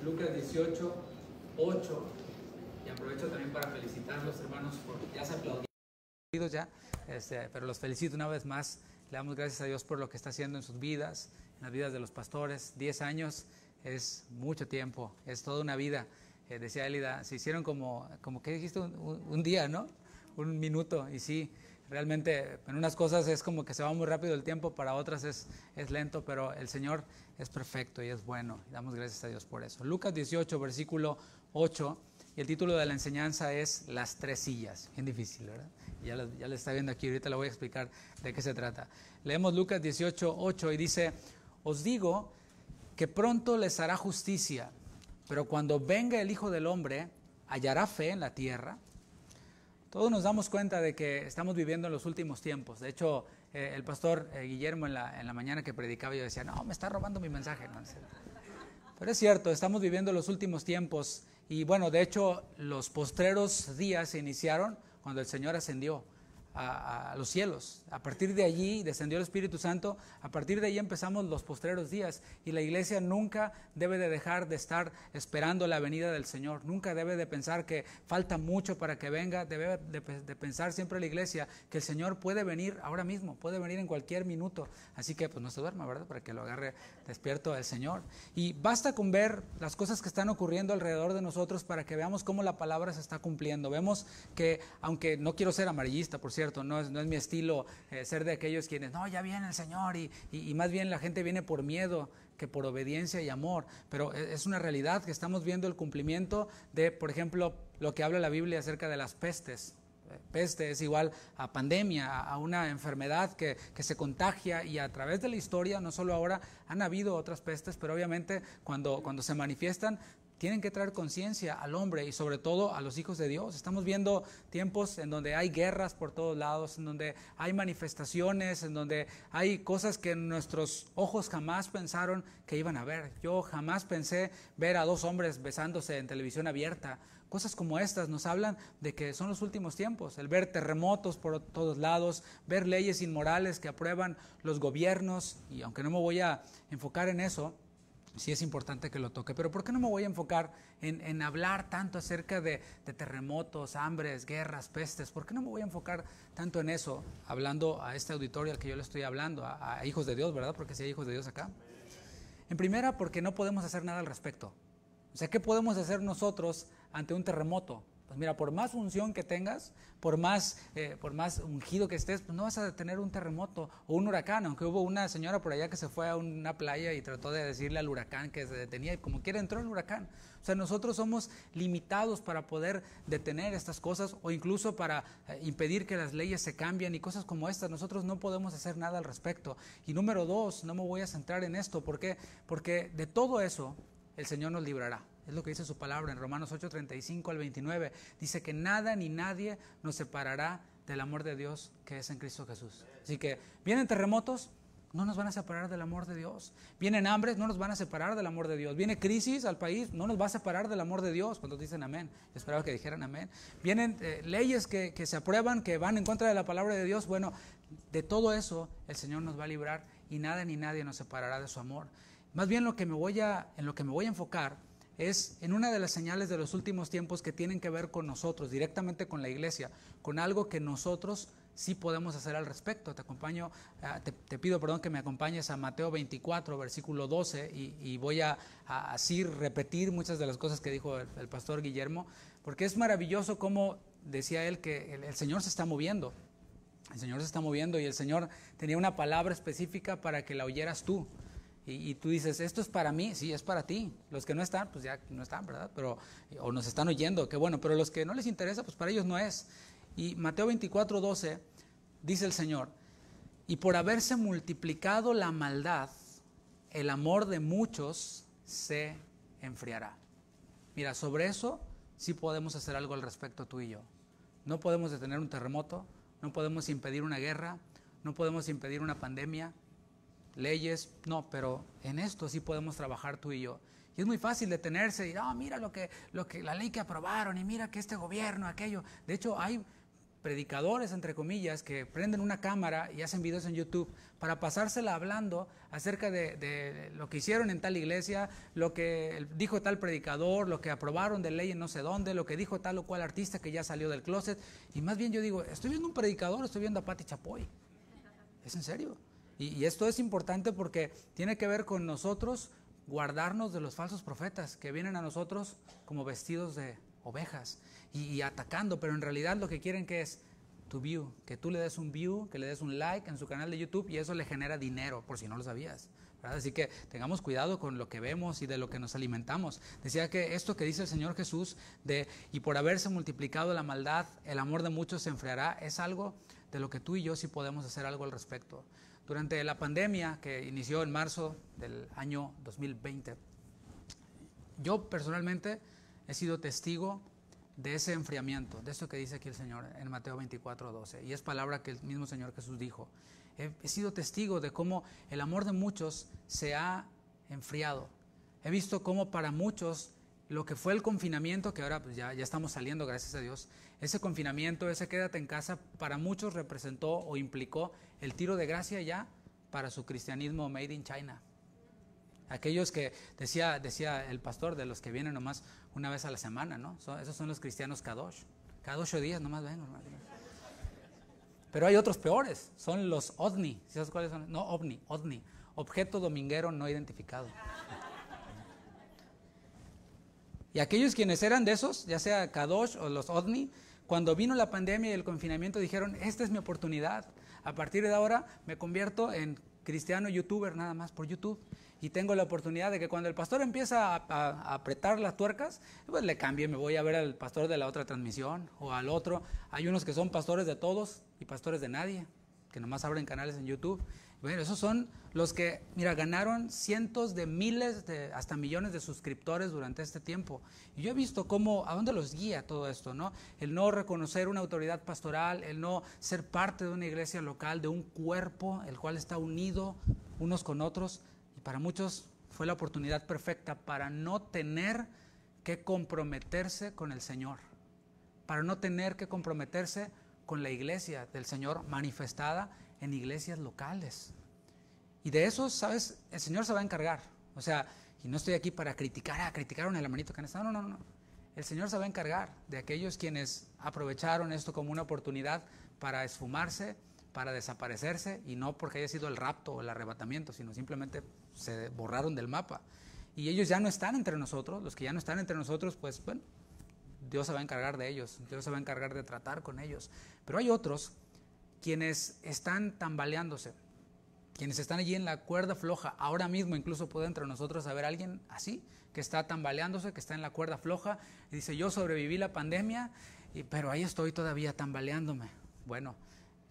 Lucas 18, 8. Y aprovecho también para felicitar a los hermanos porque ya se aplaudieron ya, pero los felicito una vez más. Le damos gracias a Dios por lo que está haciendo en sus vidas, en las vidas de los pastores. 10 años es mucho tiempo, es toda una vida. Decía Elida, se hicieron como ¿qué dijiste? Un día, ¿no? Un minuto, y sí, realmente en unas cosas es como que se va muy rápido el tiempo, para otras es lento, pero el Señor es perfecto y es bueno. Y damos gracias a Dios por eso. Lucas 18, versículo 8, y el título de la enseñanza es Las tres sillas. Bien difícil, ¿verdad? Ya lo está viendo aquí, ahorita le voy a explicar de qué se trata. Leemos Lucas 18, 8 y dice: os digo que pronto les hará justicia, pero cuando venga el Hijo del Hombre, ¿hallará fe en la tierra? Todos nos damos cuenta de que estamos viviendo en los últimos tiempos. De hecho, el pastor Guillermo en la mañana que predicaba, yo decía, no, me está robando mi mensaje. No, pero es cierto, estamos viviendo los últimos tiempos. Y bueno, de hecho, los postreros días se iniciaron cuando el Señor ascendió a los cielos. A partir de allí descendió el Espíritu Santo, a partir de allí empezamos los postreros días, y la iglesia nunca debe de dejar de estar esperando la venida del Señor, nunca debe de pensar que falta mucho para que venga, debe de pensar siempre la iglesia que el Señor puede venir ahora mismo, puede venir en cualquier minuto, así que pues no se duerma, ¿verdad? Para que lo agarre despierto el Señor. Y basta con ver las cosas que están ocurriendo alrededor de nosotros para que veamos cómo la palabra se está cumpliendo. Vemos que, aunque no quiero ser amarillista, por cierto, no es mi estilo ser de aquellos quienes, no, ya viene el Señor, y más bien la gente viene por miedo que por obediencia y amor, pero es una realidad que estamos viendo el cumplimiento de, por ejemplo, lo que habla la Biblia acerca de las pestes. Peste es igual a pandemia, a una enfermedad que se contagia, y a través de la historia, no solo ahora, han habido otras pestes, pero obviamente cuando se manifiestan, tienen que traer conciencia al hombre y sobre todo a los hijos de Dios. Estamos viendo tiempos en donde hay guerras por todos lados, en donde hay manifestaciones, en donde hay cosas que nuestros ojos jamás pensaron que iban a ver. Yo jamás pensé ver a dos hombres besándose en televisión abierta. Cosas como estas nos hablan de que son los últimos tiempos. El ver terremotos por todos lados, ver leyes inmorales que aprueban los gobiernos, y aunque no me voy a enfocar en eso, sí es importante que lo toque, pero ¿por qué no me voy a enfocar en hablar tanto acerca de terremotos, hambres, guerras, pestes? ¿Por qué no me voy a enfocar tanto en eso, hablando a este auditorio al que yo le estoy hablando, a hijos de Dios, ¿verdad? Porque sí hay hijos de Dios acá. En primera, porque no podemos hacer nada al respecto. O sea, ¿qué podemos hacer nosotros ante un terremoto? Pues mira, por más unción que tengas, por más ungido que estés, pues no vas a tener un terremoto o un huracán, aunque hubo una señora por allá que se fue a una playa y trató de decirle al huracán que se detenía, y como quiera entró el huracán. O sea, nosotros somos limitados para poder detener estas cosas, o incluso para impedir que las leyes se cambien y cosas como estas. Nosotros no podemos hacer nada al respecto. Y número dos, no me voy a centrar en esto. ¿Por qué? Porque de todo eso el Señor nos librará. Es lo que dice su palabra en Romanos 8, 35 al 29. Dice que nada ni nadie nos separará del amor de Dios que es en Cristo Jesús. Así que vienen terremotos, no nos van a separar del amor de Dios. Vienen hambres, no nos van a separar del amor de Dios. Viene crisis al país, no nos va a separar del amor de Dios. Cuando dicen amén, yo esperaba que dijeran amén. Vienen leyes que se aprueban, que van en contra de la palabra de Dios. Bueno, de todo eso el Señor nos va a librar, y nada ni nadie nos separará de su amor. Más bien en lo que me voy a enfocar es en una de las señales de los últimos tiempos que tienen que ver con nosotros, directamente con la iglesia, con algo que nosotros sí podemos hacer al respecto. Te pido perdón que me acompañes a Mateo 24, versículo 12, y voy a así repetir muchas de las cosas que dijo el pastor Guillermo, porque es maravilloso cómo decía él que el Señor se está moviendo. El Señor se está moviendo, y el Señor tenía una palabra específica para que la oyeras tú. Y tú dices, ¿esto es para mí? Sí, es para ti. Los que no están, pues ya no están, ¿verdad? O nos están oyendo, qué bueno. Pero los que no les interesa, pues para ellos no es. Y Mateo 24, 12, dice el Señor: y por haberse multiplicado la maldad, el amor de muchos se enfriará. Mira, sobre eso sí podemos hacer algo al respecto tú y yo. No podemos detener un terremoto, no podemos impedir una guerra, no podemos impedir una pandemia, leyes, no, pero en esto sí podemos trabajar tú y yo. Y es muy fácil detenerse y mira lo que la ley que aprobaron, y mira que este gobierno, aquello. De hecho, hay predicadores, entre comillas, que prenden una cámara y hacen videos en YouTube para pasársela hablando acerca de lo que hicieron en tal iglesia, lo que dijo tal predicador, lo que aprobaron de ley en no sé dónde, lo que dijo tal o cual artista que ya salió del closet. Y más bien yo digo, estoy viendo un predicador, estoy viendo a Pati Chapoy. ¿Es en serio? Y esto es importante porque tiene que ver con nosotros guardarnos de los falsos profetas que vienen a nosotros como vestidos de ovejas y atacando, pero en realidad lo que quieren que es tu view, que tú le des un view, que le des un like en su canal de YouTube y eso le genera dinero, por si no lo sabías, ¿verdad? Así que tengamos cuidado con lo que vemos y de lo que nos alimentamos. Decía que esto que dice el Señor Jesús y por haberse multiplicado la maldad, el amor de muchos se enfriará, es algo de lo que tú y yo sí podemos hacer algo al respecto. Durante la pandemia que inició en marzo del año 2020, yo personalmente he sido testigo de ese enfriamiento, de esto que dice aquí el Señor en Mateo 24:12, y es palabra que el mismo Señor Jesús dijo. He sido testigo de cómo el amor de muchos se ha enfriado. He visto cómo para muchos lo que fue el confinamiento, que ahora pues ya estamos saliendo, gracias a Dios, ese confinamiento, ese quédate en casa, para muchos representó o implicó el tiro de gracia ya para su cristianismo made in China. Aquellos que decía el pastor, de los que vienen nomás una vez a la semana, ¿no? Esos son los cristianos Kadosh. Cada 8 días nomás vengo, hermano. Pero hay otros peores, son los OVNI. ¿Sabes cuáles son? No, OVNI, objeto dominguero no identificado. Y aquellos quienes eran de esos, ya sea Kadosh o los OVNI, cuando vino la pandemia y el confinamiento dijeron, esta es mi oportunidad. A partir de ahora me convierto en cristiano youtuber nada más por YouTube. Y tengo la oportunidad de que cuando el pastor empieza a apretar las tuercas, pues le cambie, me voy a ver al pastor de la otra transmisión o al otro. Hay unos que son pastores de todos y pastores de nadie, que nomás abren canales en YouTube. Bueno, esos son los que, mira, ganaron cientos de miles, hasta millones de suscriptores durante este tiempo. Y yo he visto cómo, a dónde los guía todo esto, ¿no? El no reconocer una autoridad pastoral, el no ser parte de una iglesia local, de un cuerpo, el cual está unido unos con otros. Y para muchos fue la oportunidad perfecta para no tener que comprometerse con el Señor, para no tener que comprometerse con la iglesia del Señor manifestada en iglesias locales. Y de eso, ¿sabes? El Señor se va a encargar. O sea, y no estoy aquí para criticaron al hermanito que han estado. No. El Señor se va a encargar de aquellos quienes aprovecharon esto como una oportunidad para esfumarse, para desaparecerse, y no porque haya sido el rapto o el arrebatamiento, sino simplemente se borraron del mapa. Y ellos ya no están entre nosotros. Los que ya no están entre nosotros, pues bueno, Dios se va a encargar de ellos. Dios se va a encargar de tratar con ellos. Pero hay otros quienes están tambaleándose, quienes están allí en la cuerda floja. Ahora mismo incluso puede entre nosotros haber alguien así, que está tambaleándose, que está en la cuerda floja y dice, yo sobreviví la pandemia, pero ahí estoy todavía tambaleándome. Bueno,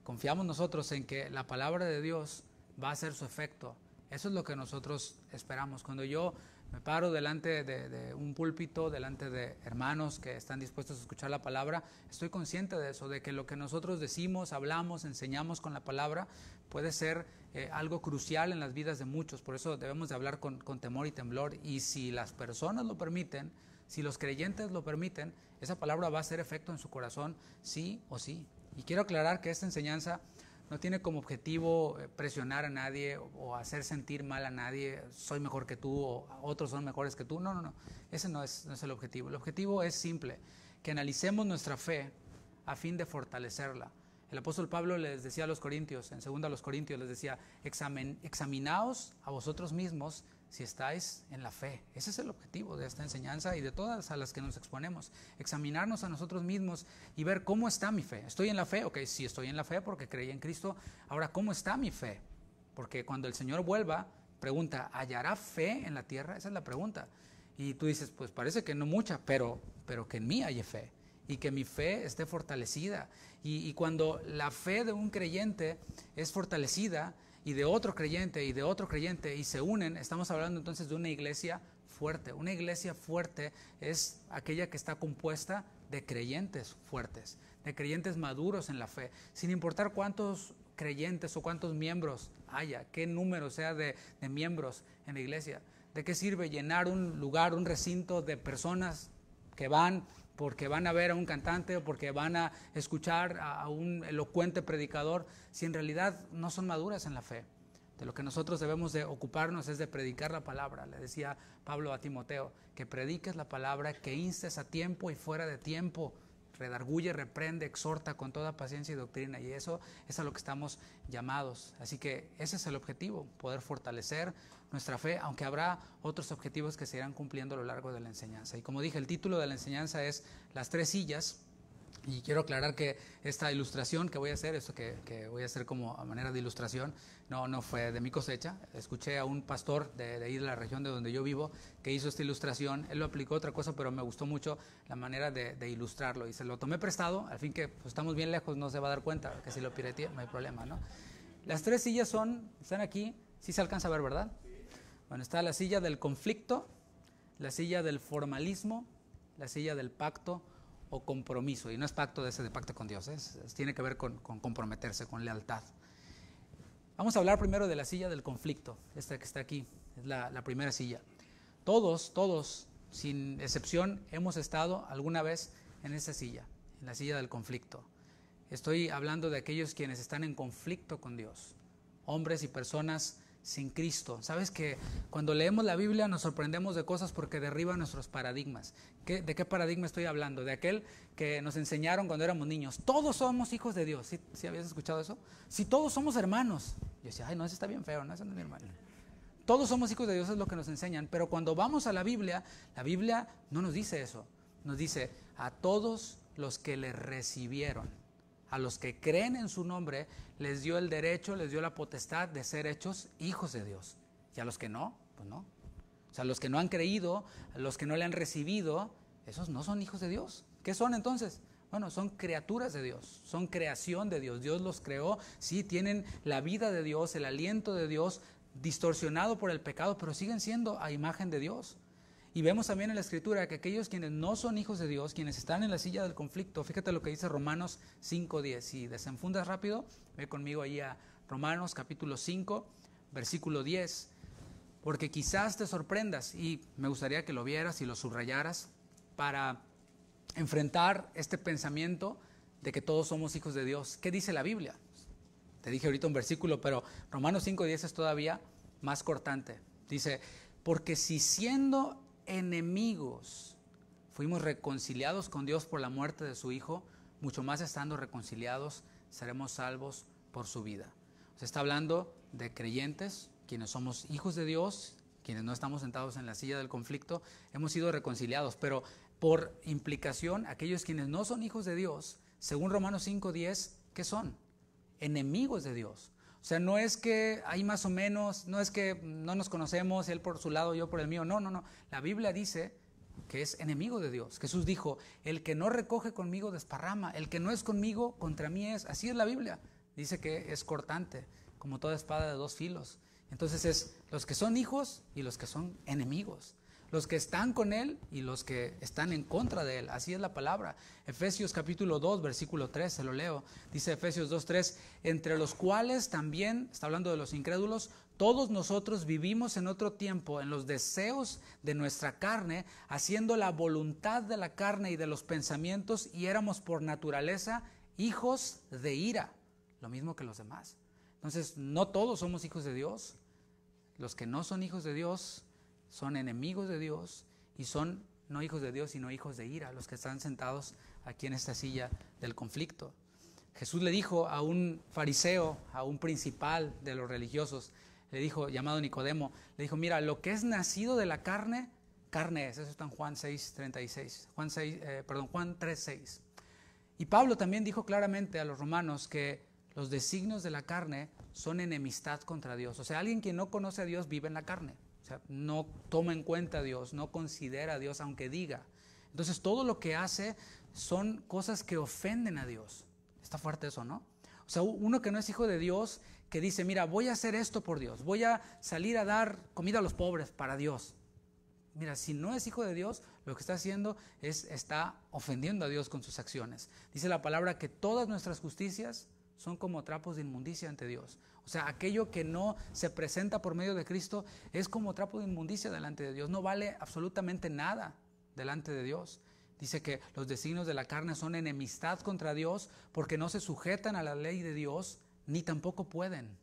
confiamos nosotros en que la palabra de Dios va a hacer su efecto. Eso es lo que nosotros esperamos. Cuando yo me paro delante de un púlpito, delante de hermanos que están dispuestos a escuchar la palabra, estoy consciente de eso, de que lo que nosotros decimos, hablamos, enseñamos con la palabra puede ser algo crucial en las vidas de muchos. Por eso debemos de hablar con temor y temblor, y si las personas lo permiten, si los creyentes lo permiten, esa palabra va a hacer efecto en su corazón, sí o sí. Y quiero aclarar que esta enseñanza no tiene como objetivo presionar a nadie o hacer sentir mal a nadie, soy mejor que tú o otros son mejores que tú. No. Ese no es el objetivo. El objetivo es simple, que analicemos nuestra fe a fin de fortalecerla. El apóstol Pablo les decía a los Corintios, en 2 Corintios les decía, examinaos a vosotros mismos si estáis en la fe. Ese es el objetivo de esta enseñanza y de todas a las que nos exponemos. Examinarnos a nosotros mismos y ver cómo está mi fe. ¿Estoy en la fe? Ok, sí estoy en la fe porque creí en Cristo. Ahora, ¿cómo está mi fe? Porque cuando el Señor vuelva, pregunta, ¿hallará fe en la tierra? Esa es la pregunta. Y tú dices, pues parece que no mucha, pero que en mí haya fe. Y que mi fe esté fortalecida. Y cuando la fe de un creyente es fortalecida, y de otro creyente, y de otro creyente, y se unen, estamos hablando entonces de una iglesia fuerte. Una iglesia fuerte es aquella que está compuesta de creyentes fuertes, de creyentes maduros en la fe, sin importar cuántos creyentes o cuántos miembros haya, qué número sea de miembros en la iglesia. ¿De qué sirve llenar un lugar, un recinto de personas que van porque van a ver a un cantante o porque van a escuchar a un elocuente predicador, si en realidad no son maduras en la fe. De lo que nosotros debemos de ocuparnos es de predicar la palabra. Le decía Pablo a Timoteo, que prediques la palabra, que instes a tiempo y fuera de tiempo, redarguye, reprende, exhorta con toda paciencia y doctrina, y eso es a lo que estamos llamados. Así que ese es el objetivo, poder fortalecer nuestra fe, aunque habrá otros objetivos que se irán cumpliendo a lo largo de la enseñanza. Y como dije, el título de la enseñanza es Las tres sillas. Y quiero aclarar que esta ilustración que voy a hacer, esto que voy a hacer como a manera de ilustración, no fue de mi cosecha. Escuché a un pastor de ahí de la región de donde yo vivo que hizo esta ilustración. Él lo aplicó a otra cosa, pero me gustó mucho la manera de ilustrarlo. Y se lo tomé prestado, al fin que pues, estamos bien lejos, no se va a dar cuenta que si lo pirateé no hay problema, ¿no? Las tres sillas están aquí, sí se alcanza a ver, ¿verdad? Bueno, está la silla del conflicto, la silla del formalismo, la silla del pacto o compromiso, y no es pacto de ese de pacto con Dios, tiene que ver con comprometerse, con lealtad. Vamos a hablar primero de la silla del conflicto, esta que está aquí, es la primera silla. Todos, sin excepción, hemos estado alguna vez en esa silla, en la silla del conflicto. Estoy hablando de aquellos quienes están en conflicto con Dios, hombres y personas sin Cristo. Sabes que cuando leemos la Biblia nos sorprendemos de cosas porque derriba nuestros paradigmas. ¿De qué paradigma estoy hablando? De aquel que nos enseñaron cuando éramos niños. Todos somos hijos de Dios. ¿Sí habías escuchado eso? Si todos somos hermanos. Yo decía, ay no, eso está bien feo, no, eso no es mi hermano. Todos somos hijos de Dios, es lo que nos enseñan. Pero cuando vamos a la Biblia no nos dice eso. Nos dice, a todos los que le recibieron, a los que creen en su nombre, les dio el derecho, les dio la potestad de ser hechos hijos de Dios. Y a los que no, pues no. O sea, a los que no han creído, a los que no le han recibido, esos no son hijos de Dios. ¿Qué son entonces? Bueno, son criaturas de Dios, son creación de Dios. Dios los creó, sí, tienen la vida de Dios, el aliento de Dios, distorsionado por el pecado, pero siguen siendo a imagen de Dios. Y vemos también en la Escritura que aquellos quienes no son hijos de Dios, quienes están en la silla del conflicto, fíjate lo que dice Romanos 5:10. Si desenfundas rápido, ve conmigo ahí a Romanos capítulo 5, versículo 10. Porque quizás te sorprendas, y me gustaría que lo vieras y lo subrayaras para enfrentar este pensamiento de que todos somos hijos de Dios. ¿Qué dice la Biblia? Te dije ahorita un versículo, pero Romanos 5:10 es todavía más cortante. Dice, porque si siendo enemigos fuimos reconciliados con Dios por la muerte de su Hijo, mucho más estando reconciliados seremos salvos por su vida. O sea, está hablando de creyentes, quienes somos hijos de Dios, quienes no estamos sentados en la silla del conflicto, hemos sido reconciliados, pero por implicación, aquellos quienes no son hijos de Dios, según Romanos 5:10, ¿qué son? Enemigos de Dios. O sea, no es que hay más o menos, no es que no nos conocemos, él por su lado, yo por el mío. No. La Biblia dice que es enemigo de Dios. Jesús dijo, el que no recoge conmigo desparrama, el que no es conmigo, contra mí es. Así es la Biblia. Dice que es cortante, como toda espada de dos filos. Entonces es los que son hijos y los que son enemigos. Los que están con él y los que están en contra de él. Así es la palabra. Efesios capítulo 2, versículo 3, se lo leo. Dice Efesios 2:3, entre los cuales también, está hablando de los incrédulos, todos nosotros vivimos en otro tiempo en los deseos de nuestra carne, haciendo la voluntad de la carne y de los pensamientos, y éramos por naturaleza hijos de ira, lo mismo que los demás. Entonces, no todos somos hijos de Dios. Los que no son hijos de Dios son enemigos de Dios y son no hijos de Dios, sino hijos de ira, los que están sentados aquí en esta silla del conflicto. Jesús le dijo a un fariseo, a un principal de los religiosos, le dijo, llamado Nicodemo, le dijo, mira, lo que es nacido de la carne, carne es. Eso está en Juan 6:36, Juan 3:6. Y Pablo también dijo claramente a los romanos que los designios de la carne son enemistad contra Dios. O sea, alguien que no conoce a Dios vive en la carne. O sea, no toma en cuenta a Dios, no considera a Dios aunque diga. Entonces todo lo que hace son cosas que ofenden a Dios. Está fuerte eso, ¿no? O sea, uno que no es hijo de Dios, que dice, mira, voy a hacer esto por Dios, voy a salir a dar comida a los pobres para Dios. Mira, si no es hijo de Dios, lo que está haciendo está ofendiendo a Dios con sus acciones. Dice la palabra que todas nuestras justicias son como trapos de inmundicia ante Dios. O sea, aquello que no se presenta por medio de Cristo es como trapo de inmundicia delante de Dios. No vale absolutamente nada delante de Dios. Dice que los designios de la carne son enemistad contra Dios porque no se sujetan a la ley de Dios, ni tampoco pueden.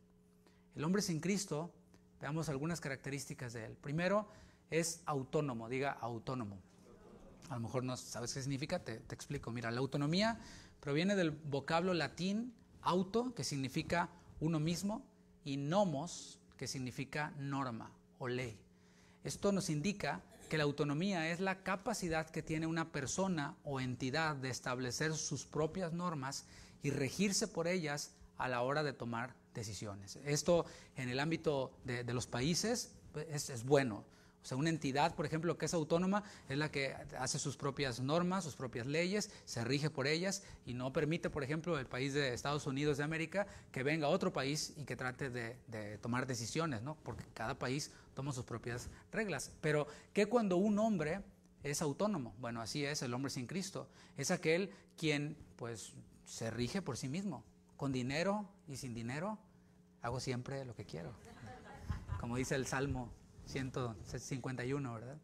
El hombre sin Cristo, veamos algunas características de él. Primero, es autónomo, diga autónomo. A lo mejor no sabes qué significa, te explico. Mira, la autonomía proviene del vocablo latín auto, que significa uno mismo, y nomos, que significa norma o ley. Esto nos indica que la autonomía es la capacidad que tiene una persona o entidad de establecer sus propias normas y regirse por ellas a la hora de tomar decisiones. Esto en el ámbito de los países es bueno. O sea, una entidad, por ejemplo, que es autónoma, es la que hace sus propias normas, sus propias leyes, se rige por ellas y no permite, por ejemplo, el país de Estados Unidos de América que venga otro país y que trate de tomar decisiones, ¿no? Porque cada país toma sus propias reglas. Pero, ¿qué cuando un hombre es autónomo? Bueno, así es el hombre sin Cristo. Es aquel quien, pues, se rige por sí mismo. Con dinero y sin dinero, hago siempre lo que quiero. Como dice el Salmo 151, ¿verdad?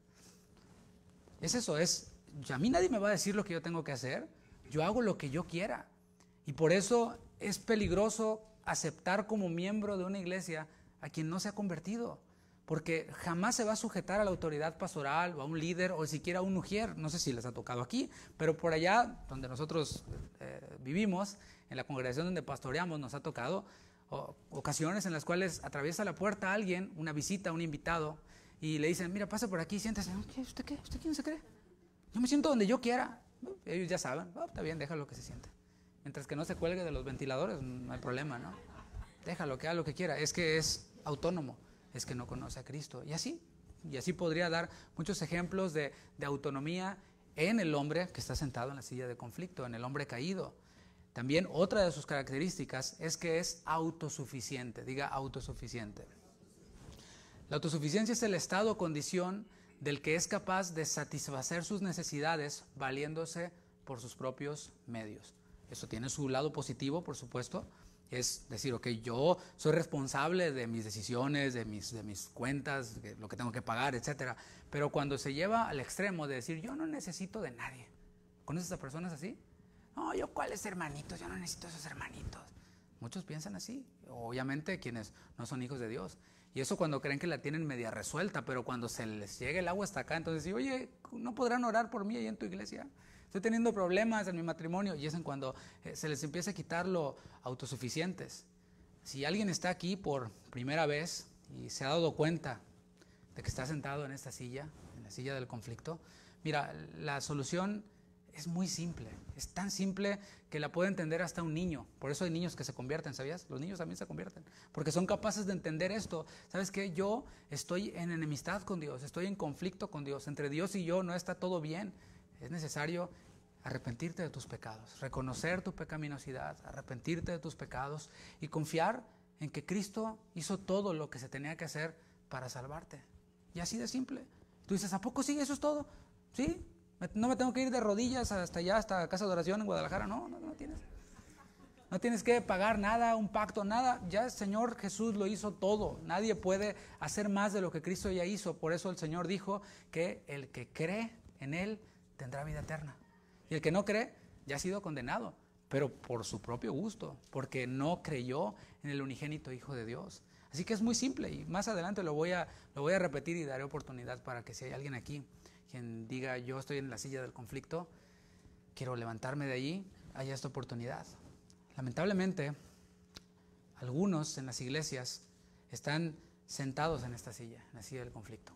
Es eso, a mí nadie me va a decir lo que yo tengo que hacer, yo hago lo que yo quiera. Y por eso es peligroso aceptar como miembro de una iglesia a quien no se ha convertido, porque jamás se va a sujetar a la autoridad pastoral o a un líder o siquiera a un ujier. No sé si les ha tocado aquí, pero por allá donde nosotros vivimos, en la congregación donde pastoreamos, nos ha tocado ocasiones en las cuales atraviesa la puerta alguien, una visita, un invitado, y le dicen, mira, pasa por aquí, siéntese. ¿Usted qué? ¿Usted quién se cree? Yo me siento donde yo quiera. Ellos ya saben, está bien, déjalo que se siente. Mientras que no se cuelgue de los ventiladores, no hay problema, ¿no? Déjalo que haga lo que quiera. Es que es autónomo, es que no conoce a Cristo. Y así podría dar muchos ejemplos de autonomía en el hombre que está sentado en la silla de conflicto, en el hombre caído. También otra de sus características es que es autosuficiente, diga autosuficiente. La autosuficiencia es el estado o condición del que es capaz de satisfacer sus necesidades valiéndose por sus propios medios. Eso tiene su lado positivo, por supuesto, es decir, ok, yo soy responsable de mis decisiones, de mis cuentas, de lo que tengo que pagar, etcétera. Pero cuando se lleva al extremo de decir, yo no necesito de nadie. ¿Conoces a personas así? No, yo cuáles hermanitos, yo no necesito esos hermanitos. Muchos piensan así, obviamente quienes no son hijos de Dios. Y eso cuando creen que la tienen media resuelta, pero cuando se les llega el agua hasta acá, entonces dicen, oye, ¿no podrán orar por mí ahí en tu iglesia? Estoy teniendo problemas en mi matrimonio. Y es en cuando se les empieza a quitar lo autosuficientes. Si alguien está aquí por primera vez y se ha dado cuenta de que está sentado en esta silla, en la silla del conflicto, mira, la solución es muy simple, es tan simple que la puede entender hasta un niño. Por eso hay niños que se convierten, ¿sabías? Los niños también se convierten, porque son capaces de entender esto. ¿Sabes qué? Yo estoy en enemistad con Dios, estoy en conflicto con Dios. Entre Dios y yo no está todo bien. Es necesario arrepentirte de tus pecados, reconocer tu pecaminosidad, arrepentirte de tus pecados y confiar en que Cristo hizo todo lo que se tenía que hacer para salvarte. Y así de simple. Tú dices, ¿a poco sí? ¿Eso es todo? ¿Sí? No me tengo que ir de rodillas hasta allá, hasta casa de oración en Guadalajara. No tienes. No tienes que pagar nada, un pacto, nada. Ya el Señor Jesús lo hizo todo. Nadie puede hacer más de lo que Cristo ya hizo. Por eso el Señor dijo que el que cree en Él tendrá vida eterna. Y el que no cree ya ha sido condenado, pero por su propio gusto, porque no creyó en el unigénito Hijo de Dios. Así que es muy simple y más adelante lo voy a repetir y daré oportunidad para que si hay alguien aquí quien diga yo estoy en la silla del conflicto, quiero levantarme de allí, haya esta oportunidad. Lamentablemente, algunos en las iglesias están sentados en esta silla, en la silla del conflicto.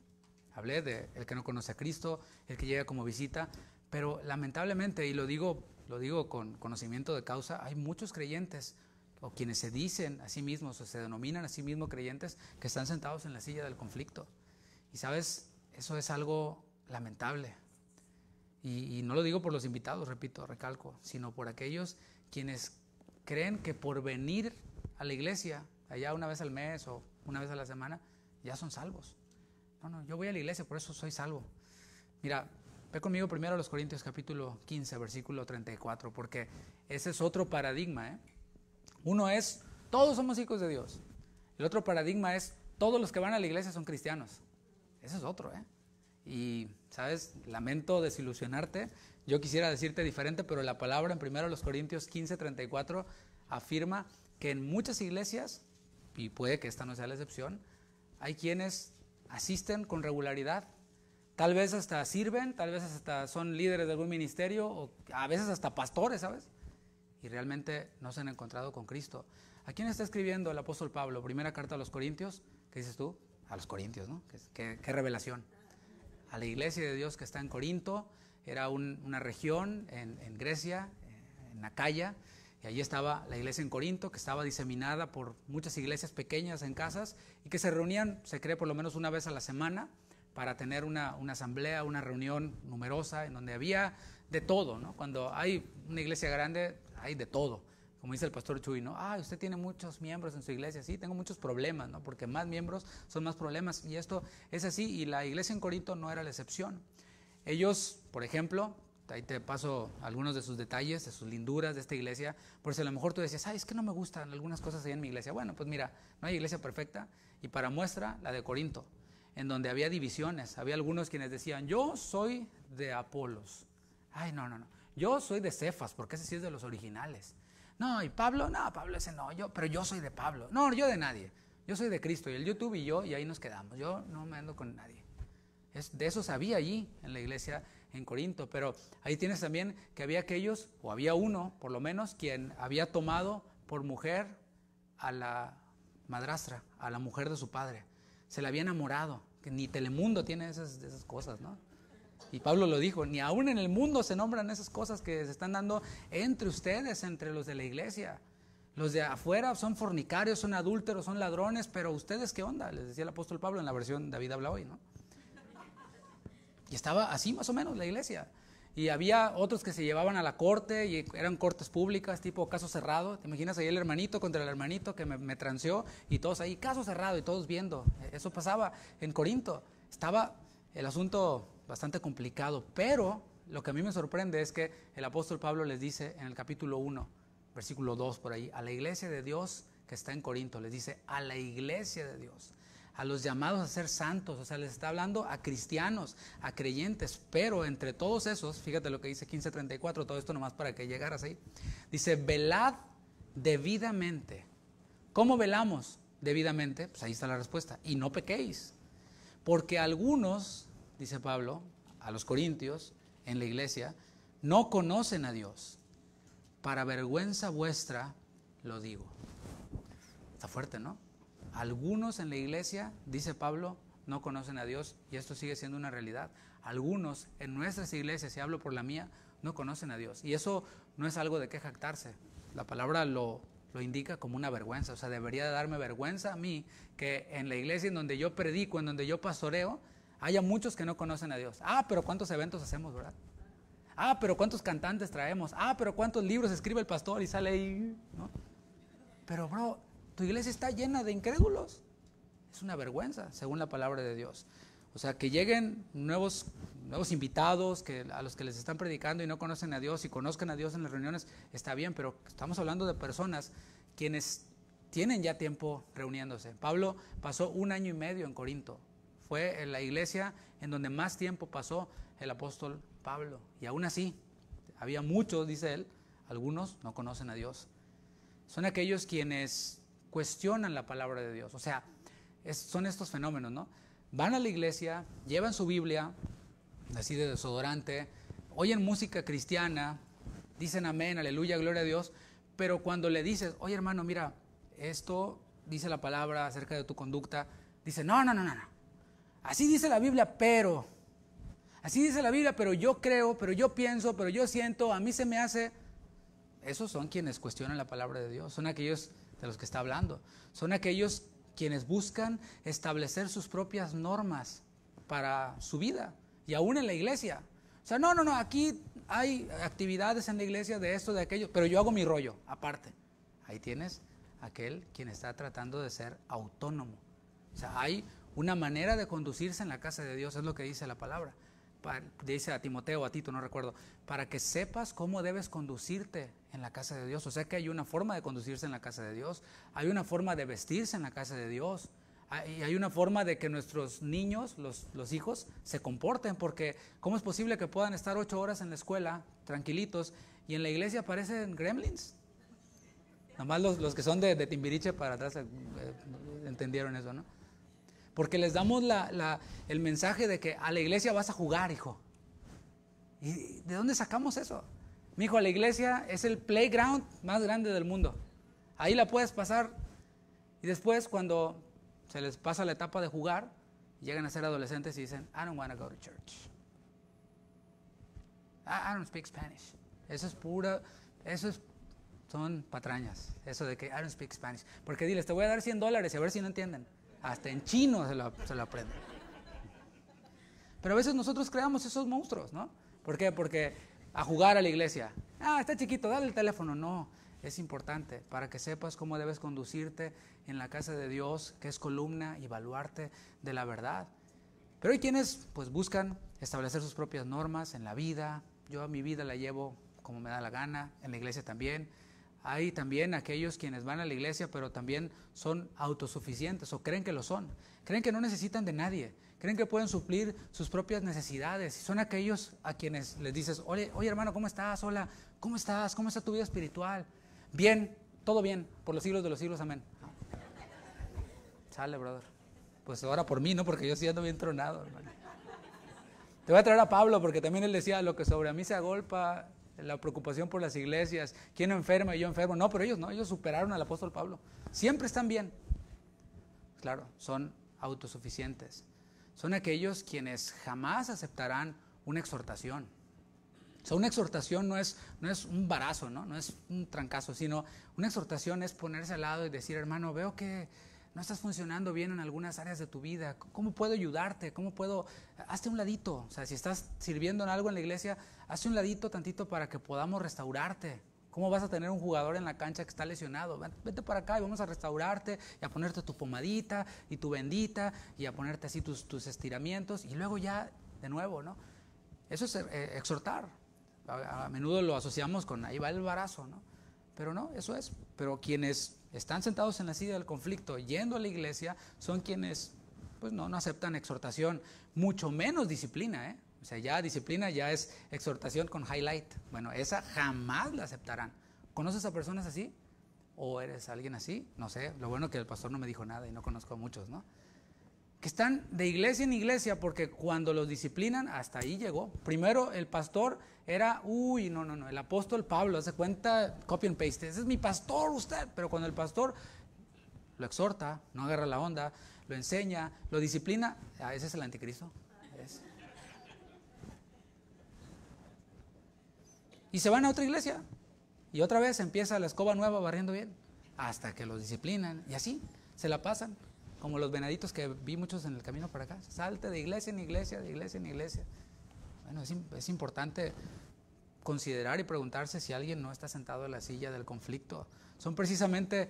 Hablé de el que no conoce a Cristo, el que llega como visita, pero lamentablemente, y lo digo con conocimiento de causa, hay muchos creyentes o quienes se dicen a sí mismos o se denominan a sí mismos creyentes que están sentados en la silla del conflicto. Y sabes, eso es algo lamentable. Y no lo digo por los invitados, repito, recalco, sino por aquellos quienes creen que por venir a la iglesia, allá una vez al mes o una vez a la semana, ya son salvos. No, yo voy a la iglesia, por eso soy salvo. Mira, ve conmigo primero a los Corintios capítulo 15, versículo 34, porque ese es otro paradigma, Uno es, todos somos hijos de Dios. El otro paradigma es, todos los que van a la iglesia son cristianos. Ese es otro, Y, ¿sabes? Lamento desilusionarte. Yo quisiera decirte diferente, pero la palabra en 1 Corintios 15:34 afirma que en muchas iglesias, y puede que esta no sea la excepción, hay quienes asisten con regularidad. Tal vez hasta sirven, tal vez hasta son líderes de algún ministerio, o a veces hasta pastores, ¿sabes? Y realmente no se han encontrado con Cristo. ¿A quién está escribiendo el apóstol Pablo? Primera carta a los Corintios. ¿Qué dices tú? A los Corintios, ¿no? ¿Qué revelación? A la iglesia de Dios que está en Corinto. Era una región en Grecia, en Acaya, y allí estaba la iglesia en Corinto, que estaba diseminada por muchas iglesias pequeñas en casas, y que se reunían, se cree, por lo menos una vez a la semana, para tener una asamblea, una reunión numerosa, en donde había de todo, ¿no? Cuando hay una iglesia grande, hay de todo. Como dice el pastor Chuy, ¿no? Usted tiene muchos miembros en su iglesia. Sí, tengo muchos problemas, ¿no? Porque más miembros son más problemas. Y esto es así, y la iglesia en Corinto no era la excepción. Ellos, por ejemplo, ahí te paso algunos de sus detalles, de sus linduras de esta iglesia, por si a lo mejor tú decías, es que no me gustan algunas cosas ahí en mi iglesia. Bueno, pues mira, no hay iglesia perfecta, y para muestra la de Corinto, en donde había divisiones. Había algunos quienes decían, yo soy de Apolos. No, yo soy de Cefas, porque ese sí es de los originales. No, y Pablo, Pablo ese no, pero yo soy de Pablo. No, yo de nadie, yo soy de Cristo, y el YouTube y yo, y ahí nos quedamos. Yo no me ando con nadie. De eso sabía allí en la iglesia en Corinto, pero ahí tienes también que había aquellos, o había uno por lo menos, quien había tomado por mujer a la madrastra, a la mujer de su padre. Se la había enamorado, que ni Telemundo tiene esas cosas, ¿no? Y Pablo lo dijo, ni aún en el mundo se nombran esas cosas que se están dando entre ustedes, entre los de la iglesia. Los de afuera son fornicarios, son adúlteros, son ladrones, pero ustedes, ¿qué onda? Les decía el apóstol Pablo en la versión David habla hoy, ¿no? Y estaba así más o menos la iglesia. Y había otros que se llevaban a la corte y eran cortes públicas, tipo caso cerrado. ¿Te imaginas ahí el hermanito contra el hermanito que me transeó? Y todos ahí, caso cerrado, y todos viendo. Eso pasaba en Corinto. Estaba el asunto bastante complicado, pero lo que a mí me sorprende es que el apóstol Pablo les dice en el capítulo 1, versículo 2 por ahí, a la iglesia de Dios que está en Corinto, les dice a la iglesia de Dios, a los llamados a ser santos, o sea, les está hablando a cristianos, a creyentes, pero entre todos esos, fíjate lo que dice 15:34, todo esto nomás para que llegaras ahí, dice, velad debidamente. ¿Cómo velamos debidamente? Pues ahí está la respuesta, y no pequéis, porque algunos, dice Pablo, a los corintios, en la iglesia, no conocen a Dios, para vergüenza vuestra lo digo. Está fuerte, ¿no? Algunos en la iglesia, dice Pablo, no conocen a Dios, y esto sigue siendo una realidad. Algunos en nuestras iglesias, y hablo por la mía, no conocen a Dios. Y eso no es algo de qué jactarse. La palabra lo indica como una vergüenza. O sea, debería de darme vergüenza a mí que en la iglesia en donde yo predico, en donde yo pastoreo, haya muchos que no conocen a Dios. Pero ¿cuántos eventos hacemos, verdad? Pero ¿cuántos cantantes traemos? Pero ¿cuántos libros escribe el pastor y sale ahí, ¿no? Pero, bro, tu iglesia está llena de incrédulos. Es una vergüenza, según la palabra de Dios. O sea, que lleguen nuevos invitados a los que les están predicando y no conocen a Dios y conozcan a Dios en las reuniones, está bien, pero estamos hablando de personas quienes tienen ya tiempo reuniéndose. Pablo pasó 1 año y medio en Corinto. Fue en la iglesia en donde más tiempo pasó el apóstol Pablo. Y aún así, había muchos, dice él, algunos no conocen a Dios. Son aquellos quienes cuestionan la palabra de Dios. O sea, son estos fenómenos, ¿no? Van a la iglesia, llevan su Biblia, así de desodorante, oyen música cristiana, dicen amén, aleluya, gloria a Dios, pero cuando le dices, oye hermano, mira, esto dice la palabra acerca de tu conducta, dice, no. Así dice la Biblia, pero yo creo, pero yo pienso, pero yo siento, a mí se me hace. Esos son quienes cuestionan la palabra de Dios, son aquellos de los que está hablando, son aquellos quienes buscan establecer sus propias normas para su vida, y aún en la iglesia. O sea, no, aquí hay actividades en la iglesia de esto, de aquello, pero yo hago mi rollo, aparte. Ahí tienes aquel quien está tratando de ser autónomo. O sea, hay una manera de conducirse en la casa de Dios, es lo que dice la palabra. Dice a Timoteo, a Tito, no recuerdo, para que sepas cómo debes conducirte en la casa de Dios. O sea que hay una forma de conducirse en la casa de Dios, hay una forma de vestirse en la casa de Dios, Y hay una forma de que nuestros niños, los hijos, se comporten, porque ¿cómo es posible que puedan estar 8 horas en la escuela, tranquilitos, y en la iglesia aparecen gremlins? Nomás los que son de Timbiriche para atrás entendieron eso, ¿no? Porque les damos el mensaje de que a la iglesia vas a jugar, hijo. ¿Y de dónde sacamos eso? Mi hijo, la iglesia es el playground más grande del mundo. Ahí la puedes pasar, y después cuando se les pasa la etapa de jugar, llegan a ser adolescentes y dicen, I don't want to go to church. I don't speak Spanish. Eso es son patrañas. Eso de que I don't speak Spanish. Porque diles, te voy a dar $100 y a ver si no entienden. Hasta en chino se lo aprenden. Pero a veces nosotros creamos esos monstruos, ¿no? ¿Por qué? Porque a jugar a la iglesia. Está chiquito, dale el teléfono. No, es importante para que sepas cómo debes conducirte en la casa de Dios, que es columna y baluarte de la verdad. Pero hay quienes pues buscan establecer sus propias normas en la vida. Yo a mi vida la llevo como me da la gana, en la iglesia también. Hay también aquellos quienes van a la iglesia pero también son autosuficientes o creen que lo son. Creen que no necesitan de nadie. Creen que pueden suplir sus propias necesidades. Son aquellos a quienes les dices, oye hermano, ¿cómo estás? Hola, ¿cómo estás? ¿Cómo está tu vida espiritual? Bien, todo bien, por los siglos de los siglos, amén. Sale, brother. Pues ora por mí, ¿no? Porque yo sí ando bien tronado, hermano. Te voy a traer a Pablo porque también él decía, lo que sobre mí se agolpa, la preocupación por las iglesias, quién enferma y yo enfermo. No, pero ellos no, ellos superaron al apóstol Pablo. Siempre están bien. Claro, son autosuficientes. Son aquellos quienes jamás aceptarán una exhortación. O sea, una exhortación no es un barazo, ¿no? No es un trancazo, sino una exhortación es ponerse al lado y decir, hermano, veo que no estás funcionando bien en algunas áreas de tu vida. ¿Cómo puedo ayudarte? ¿Cómo puedo? Hazte un ladito. O sea, si estás sirviendo en algo en la iglesia, hazte un ladito tantito para que podamos restaurarte. ¿Cómo vas a tener un jugador en la cancha que está lesionado? Vete para acá y vamos a restaurarte y a ponerte tu pomadita y tu bendita y a ponerte así tus estiramientos y luego ya de nuevo, ¿no? Eso es exhortar. A menudo lo asociamos con ahí va el barazo, ¿no? Pero no, eso es. Pero quienes están sentados en la silla del conflicto yendo a la iglesia son quienes pues no aceptan exhortación, mucho menos disciplina, ¿eh? O sea, ya disciplina ya es exhortación con highlight. Bueno, esa jamás la aceptarán. ¿Conoces a personas así? ¿O eres alguien así? No sé, lo bueno que el pastor no me dijo nada y no conozco a muchos, ¿no? Que están de iglesia en iglesia porque cuando los disciplinan, hasta ahí llegó. Primero el pastor era, no, el apóstol Pablo, hace cuenta, copy and paste, ese es mi pastor usted, pero cuando el pastor lo exhorta, no agarra la onda, lo enseña, lo disciplina, ese es el anticristo. Y se van a otra iglesia y otra vez empieza la escoba nueva barriendo bien, hasta que los disciplinan y así se la pasan. Como los venaditos que vi muchos en el camino para acá. Salte de iglesia en iglesia, de iglesia en iglesia. Bueno, es importante considerar y preguntarse si alguien no está sentado en la silla del conflicto. Son precisamente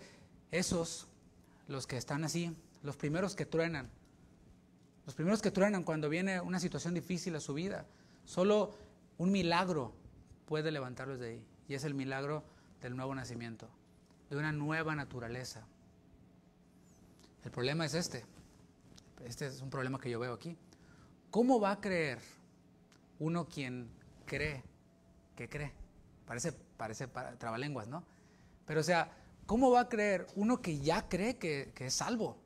esos los que están así, los primeros que truenan. Los primeros que truenan cuando viene una situación difícil a su vida. Solo un milagro puede levantarlos de ahí. Y es el milagro del nuevo nacimiento, de una nueva naturaleza. El problema es este es un problema que yo veo aquí. ¿Cómo va a creer uno quien cree que cree? Parece trabalenguas, ¿no? Pero o sea, ¿cómo va a creer uno que ya cree que es salvo?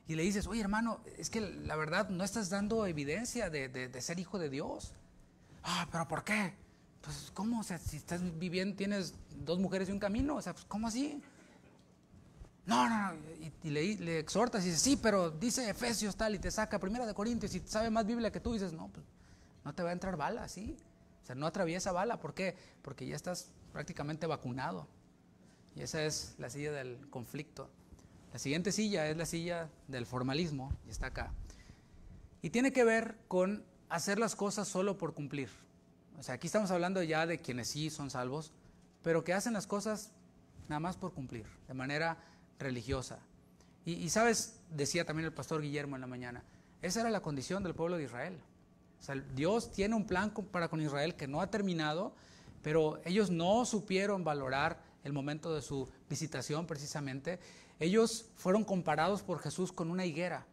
Y le dices, oye hermano, es que la verdad no estás dando evidencia de ser hijo de Dios. ¿Pero por qué? Pues ¿cómo? O sea, si estás viviendo, tienes 2 mujeres y un camino, o sea, pues ¿cómo así? No, y le exhortas y dices, sí, pero dice Efesios tal, y te saca 1 Corintios y sabe más Biblia que tú, y dices, no, pues no te va a entrar bala, ¿sí? O sea, no atraviesa bala, ¿por qué? Porque ya estás prácticamente vacunado. Y esa es la silla del conflicto. La siguiente silla es la silla del formalismo, y está acá. Y tiene que ver con hacer las cosas solo por cumplir. O sea, aquí estamos hablando ya de quienes sí son salvos, pero que hacen las cosas nada más por cumplir, de manera religiosa. Y sabes, decía también el pastor Guillermo en la mañana, esa era la condición del pueblo de Israel. O sea, Dios tiene un plan para con Israel que no ha terminado, pero ellos no supieron valorar el momento de su visitación precisamente. ellos fueron comparados por Jesús con una higuera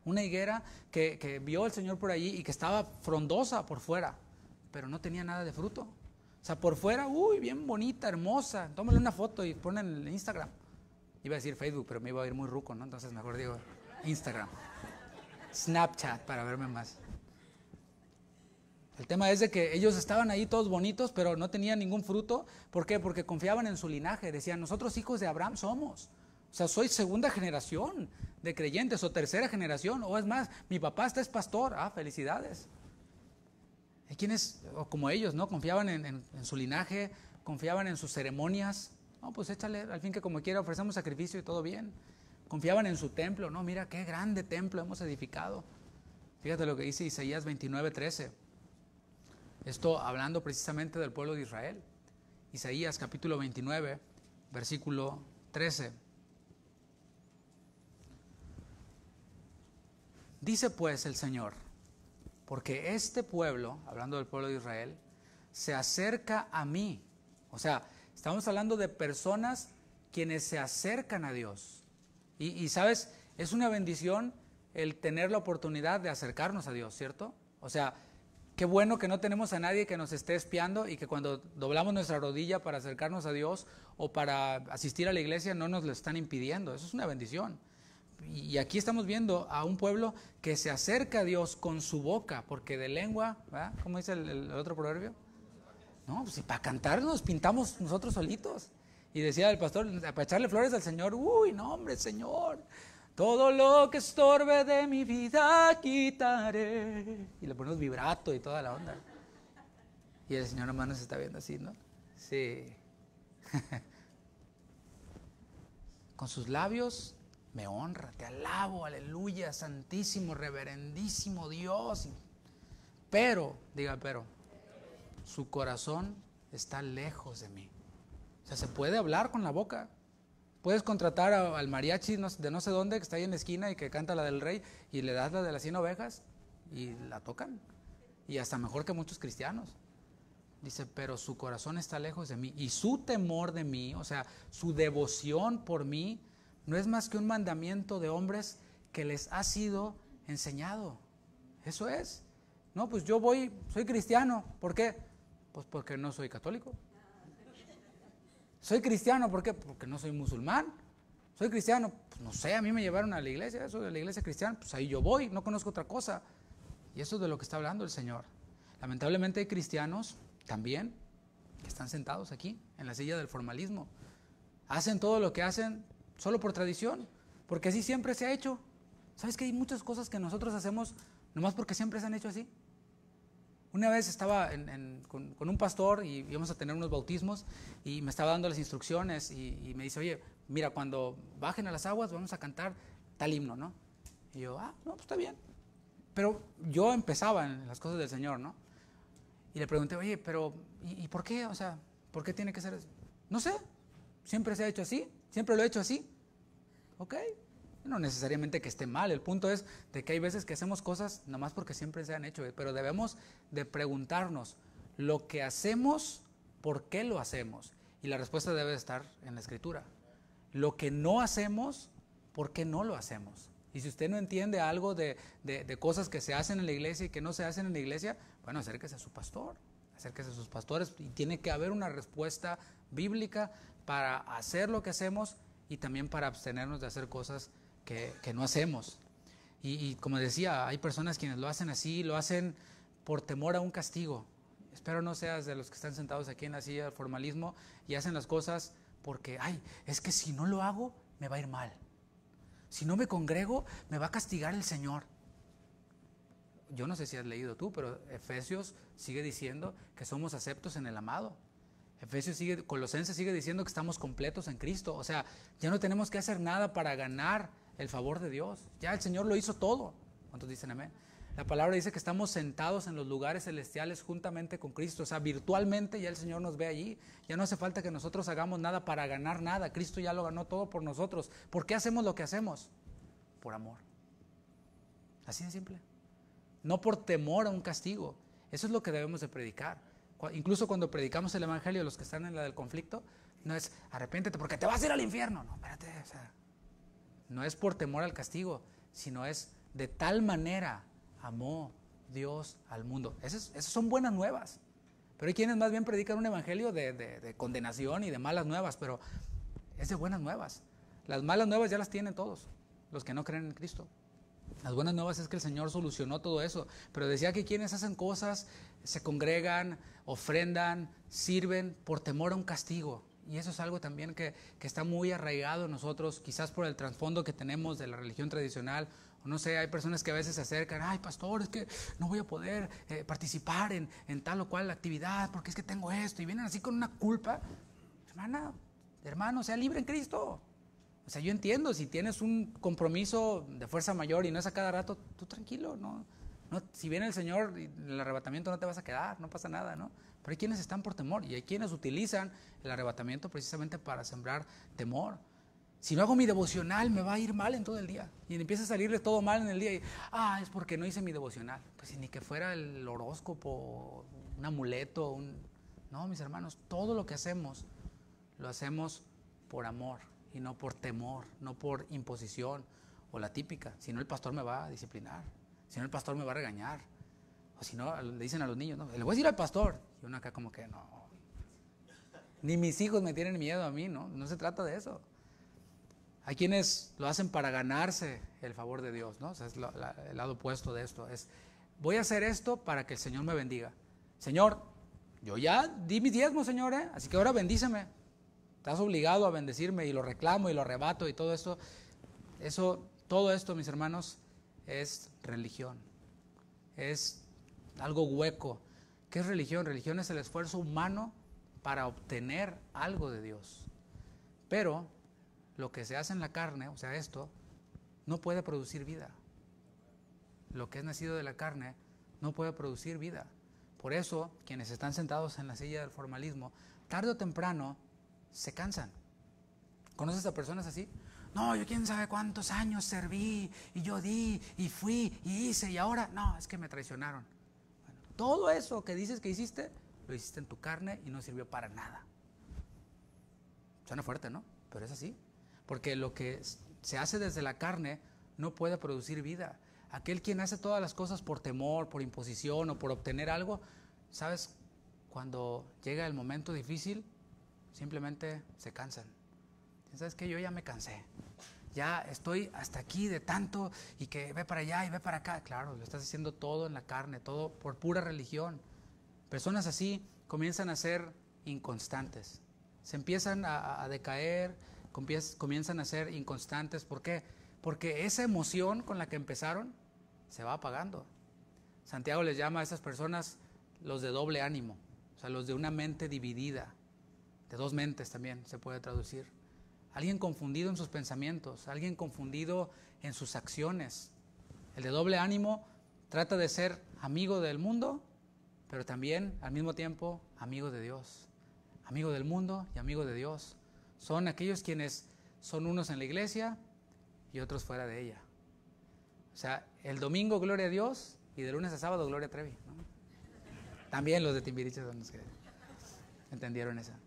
que vio el Señor por allí y que estaba frondosa por fuera, pero no tenía nada de fruto. O sea, por fuera, bien bonita, hermosa, tómale una foto y ponla en el Instagram. Iba a decir Facebook, pero me iba a ir muy ruco, ¿no? Entonces mejor digo Instagram, Snapchat para verme más. El tema es de que ellos estaban ahí todos bonitos, pero no tenían ningún fruto. ¿Por qué? Porque confiaban en su linaje. Decían, nosotros hijos de Abraham somos. O sea, soy segunda generación de creyentes o tercera generación. O es más, mi papá es pastor. Felicidades. Hay quienes, o como ellos, ¿no? Confiaban en su linaje, confiaban en sus ceremonias. No, pues échale, al fin que como quiera ofrecemos sacrificio y todo bien. Confiaban en su templo. No, mira qué grande templo hemos edificado. Fíjate lo que dice Isaías 29:13. Esto hablando precisamente del pueblo de Israel. Isaías capítulo 29, versículo 13. Dice pues el Señor, porque este pueblo, hablando del pueblo de Israel, se acerca a mí. O sea, estamos hablando de personas quienes se acercan a Dios. Y sabes, es una bendición el tener la oportunidad de acercarnos a Dios, ¿cierto? O sea, qué bueno que no tenemos a nadie que nos esté espiando y que cuando doblamos nuestra rodilla para acercarnos a Dios o para asistir a la iglesia no nos lo están impidiendo. Eso es una bendición. Y aquí estamos viendo a un pueblo que se acerca a Dios con su boca, porque de lengua, ¿verdad? ¿Cómo dice el otro proverbio? No, pues si para cantar nos pintamos nosotros solitos. Y decía el pastor, para echarle flores al Señor, no hombre, Señor, todo lo que estorbe de mi vida quitaré. Y le ponemos vibrato y toda la onda. Y el Señor nomás nos está viendo así, ¿no? Sí. Con sus labios me honra, te alabo, aleluya, santísimo, reverendísimo Dios. Pero, diga pero, su corazón está lejos de mí. O sea, se puede hablar con la boca. Puedes contratar al mariachi de no sé dónde, que está ahí en la esquina y que canta la del rey, y le das la de las 100 ovejas y la tocan. Y hasta mejor que muchos cristianos. Dice, pero su corazón está lejos de mí. Y su temor de mí, o sea, su devoción por mí, no es más que un mandamiento de hombres que les ha sido enseñado. Eso es. No, pues yo soy cristiano. ¿Por qué? Pues porque no soy católico. Soy cristiano, ¿por qué? Porque no soy musulmán. Soy cristiano, pues no sé, a mí me llevaron a la iglesia, eso de la iglesia cristiana, pues ahí yo voy, no conozco otra cosa. Y eso es de lo que está hablando el Señor. Lamentablemente hay cristianos también que están sentados aquí, en la silla del formalismo. Hacen todo lo que hacen solo por tradición, porque así siempre se ha hecho. ¿Sabes que hay muchas cosas que nosotros hacemos nomás porque siempre se han hecho así? Una vez estaba con un pastor y íbamos a tener unos bautismos y me estaba dando las instrucciones y me dice, oye, mira, cuando bajen a las aguas vamos a cantar tal himno, ¿no? Y yo, no, pues está bien. Pero yo empezaba en las cosas del Señor, ¿no? Y le pregunté, oye, pero ¿y por qué? O sea, ¿por qué tiene que ser eso? No sé, siempre se ha hecho así, siempre lo he hecho así. Ok, no necesariamente que esté mal, el punto es de que hay veces que hacemos cosas nomás porque siempre se han hecho, pero debemos de preguntarnos lo que hacemos, ¿por qué lo hacemos? Y la respuesta debe estar en la Escritura. Lo que no hacemos, ¿por qué no lo hacemos? Y si usted no entiende algo de cosas que se hacen en la iglesia y que no se hacen en la iglesia, bueno, acérquese a su pastor, acérquese a sus pastores, y tiene que haber una respuesta bíblica para hacer lo que hacemos y también para abstenernos de hacer cosas que no hacemos. Y como decía, hay personas quienes lo hacen así, lo hacen por temor a un castigo. Espero no seas de los que están sentados aquí en la silla del formalismo y hacen las cosas porque, es que si no lo hago, me va a ir mal. Si no me congrego, me va a castigar el Señor. Yo no sé si has leído tú, pero Efesios sigue diciendo que somos aceptos en el amado. Colosenses sigue diciendo que estamos completos en Cristo. O sea, ya no tenemos que hacer nada para ganar el favor de Dios. Ya el Señor lo hizo todo. ¿Cuántos dicen amén? La palabra dice que estamos sentados en los lugares celestiales juntamente con Cristo. O sea, virtualmente ya el Señor nos ve allí. Ya no hace falta que nosotros hagamos nada para ganar nada. Cristo ya lo ganó todo por nosotros. ¿Por qué hacemos lo que hacemos? Por amor. Así de simple. No por temor a un castigo. Eso es lo que debemos de predicar. Incluso cuando predicamos el evangelio, los que están en la del conflicto, no es arrepiéntete porque te vas a ir al infierno. No, espérate, o sea, no es por temor al castigo, sino es de tal manera amó Dios al mundo. Esas son buenas nuevas. Pero hay quienes más bien predican un evangelio de condenación y de malas nuevas, pero es de buenas nuevas. Las malas nuevas ya las tienen todos, los que no creen en Cristo. Las buenas nuevas es que el Señor solucionó todo eso, pero decía que quienes hacen cosas, se congregan, ofrendan, sirven por temor a un castigo. Y eso es algo también que está muy arraigado en nosotros, quizás por el trasfondo que tenemos de la religión tradicional. O no sé, hay personas que a veces se acercan, ay pastor, es que no voy a poder participar en tal o cual actividad porque es que tengo esto, y vienen así con una culpa. Hermana, hermano, sea libre en Cristo. O sea, yo entiendo, si tienes un compromiso de fuerza mayor y no es a cada rato, tú tranquilo, no, si viene el Señor, el arrebatamiento no te vas a quedar, no pasa nada, ¿no? Pero hay quienes están por temor y hay quienes utilizan el arrebatamiento precisamente para sembrar temor. Si no hago mi devocional, me va a ir mal en todo el día. Y empieza a salirle todo mal en el día. Y, es porque no hice mi devocional. Pues si ni que fuera el horóscopo, un amuleto, No, mis hermanos, todo lo que hacemos, lo hacemos por amor y no por temor, no por imposición o la típica. Si no, el pastor me va a disciplinar. Si no, el pastor me va a regañar. O si no, le dicen a los niños, no, le voy a decir al pastor. Y uno acá como que no. Ni mis hijos me tienen miedo a mí, ¿no? No se trata de eso. Hay quienes lo hacen para ganarse el favor de Dios, ¿no? O sea, es el lado opuesto de esto. Es, voy a hacer esto para que el Señor me bendiga. Señor, yo ya di mis diezmos, Señor, así que ahora bendíceme. Estás obligado a bendecirme y lo reclamo y lo arrebato y todo esto. Todo esto, mis hermanos, es religión. Es algo hueco. ¿Qué es religión? Religión es el esfuerzo humano para obtener algo de Dios. Pero lo que se hace en la carne, o sea, esto, no puede producir vida. Lo que es nacido de la carne no puede producir vida. Por eso, quienes están sentados en la silla del formalismo, tarde o temprano, se cansan. ¿Conoces a personas así? No, yo quién sabe cuántos años serví, y yo di, y fui, y hice, y ahora, no, es que me traicionaron. Bueno, todo eso que dices que hiciste, lo hiciste en tu carne y no sirvió para nada. Suena fuerte, ¿no? Pero es así. Porque lo que se hace desde la carne no puede producir vida. Aquel quien hace todas las cosas por temor, por imposición o por obtener algo, ¿sabes? Cuando llega el momento difícil, simplemente se cansan. ¿Sabes qué? Yo ya me cansé. Ya estoy hasta aquí de tanto y que ve para allá y ve para acá. Claro, lo estás haciendo todo en la carne, todo por pura religión. Personas así comienzan a ser inconstantes. Se empiezan a decaer, comienzan a ser inconstantes. ¿Por qué? Porque esa emoción con la que empezaron se va apagando. Santiago les llama a esas personas los de doble ánimo, o sea, los de una mente dividida, de dos mentes también se puede traducir. Alguien confundido en sus pensamientos, alguien confundido en sus acciones. El de doble ánimo trata de ser amigo del mundo, pero también al mismo tiempo amigo de Dios. Amigo del mundo y amigo de Dios. Son aquellos quienes son unos en la iglesia y otros fuera de ella. O sea, el domingo gloria a Dios y de lunes a sábado gloria a Trevi, ¿no? También los de Timbiriche son los que entendieron esa.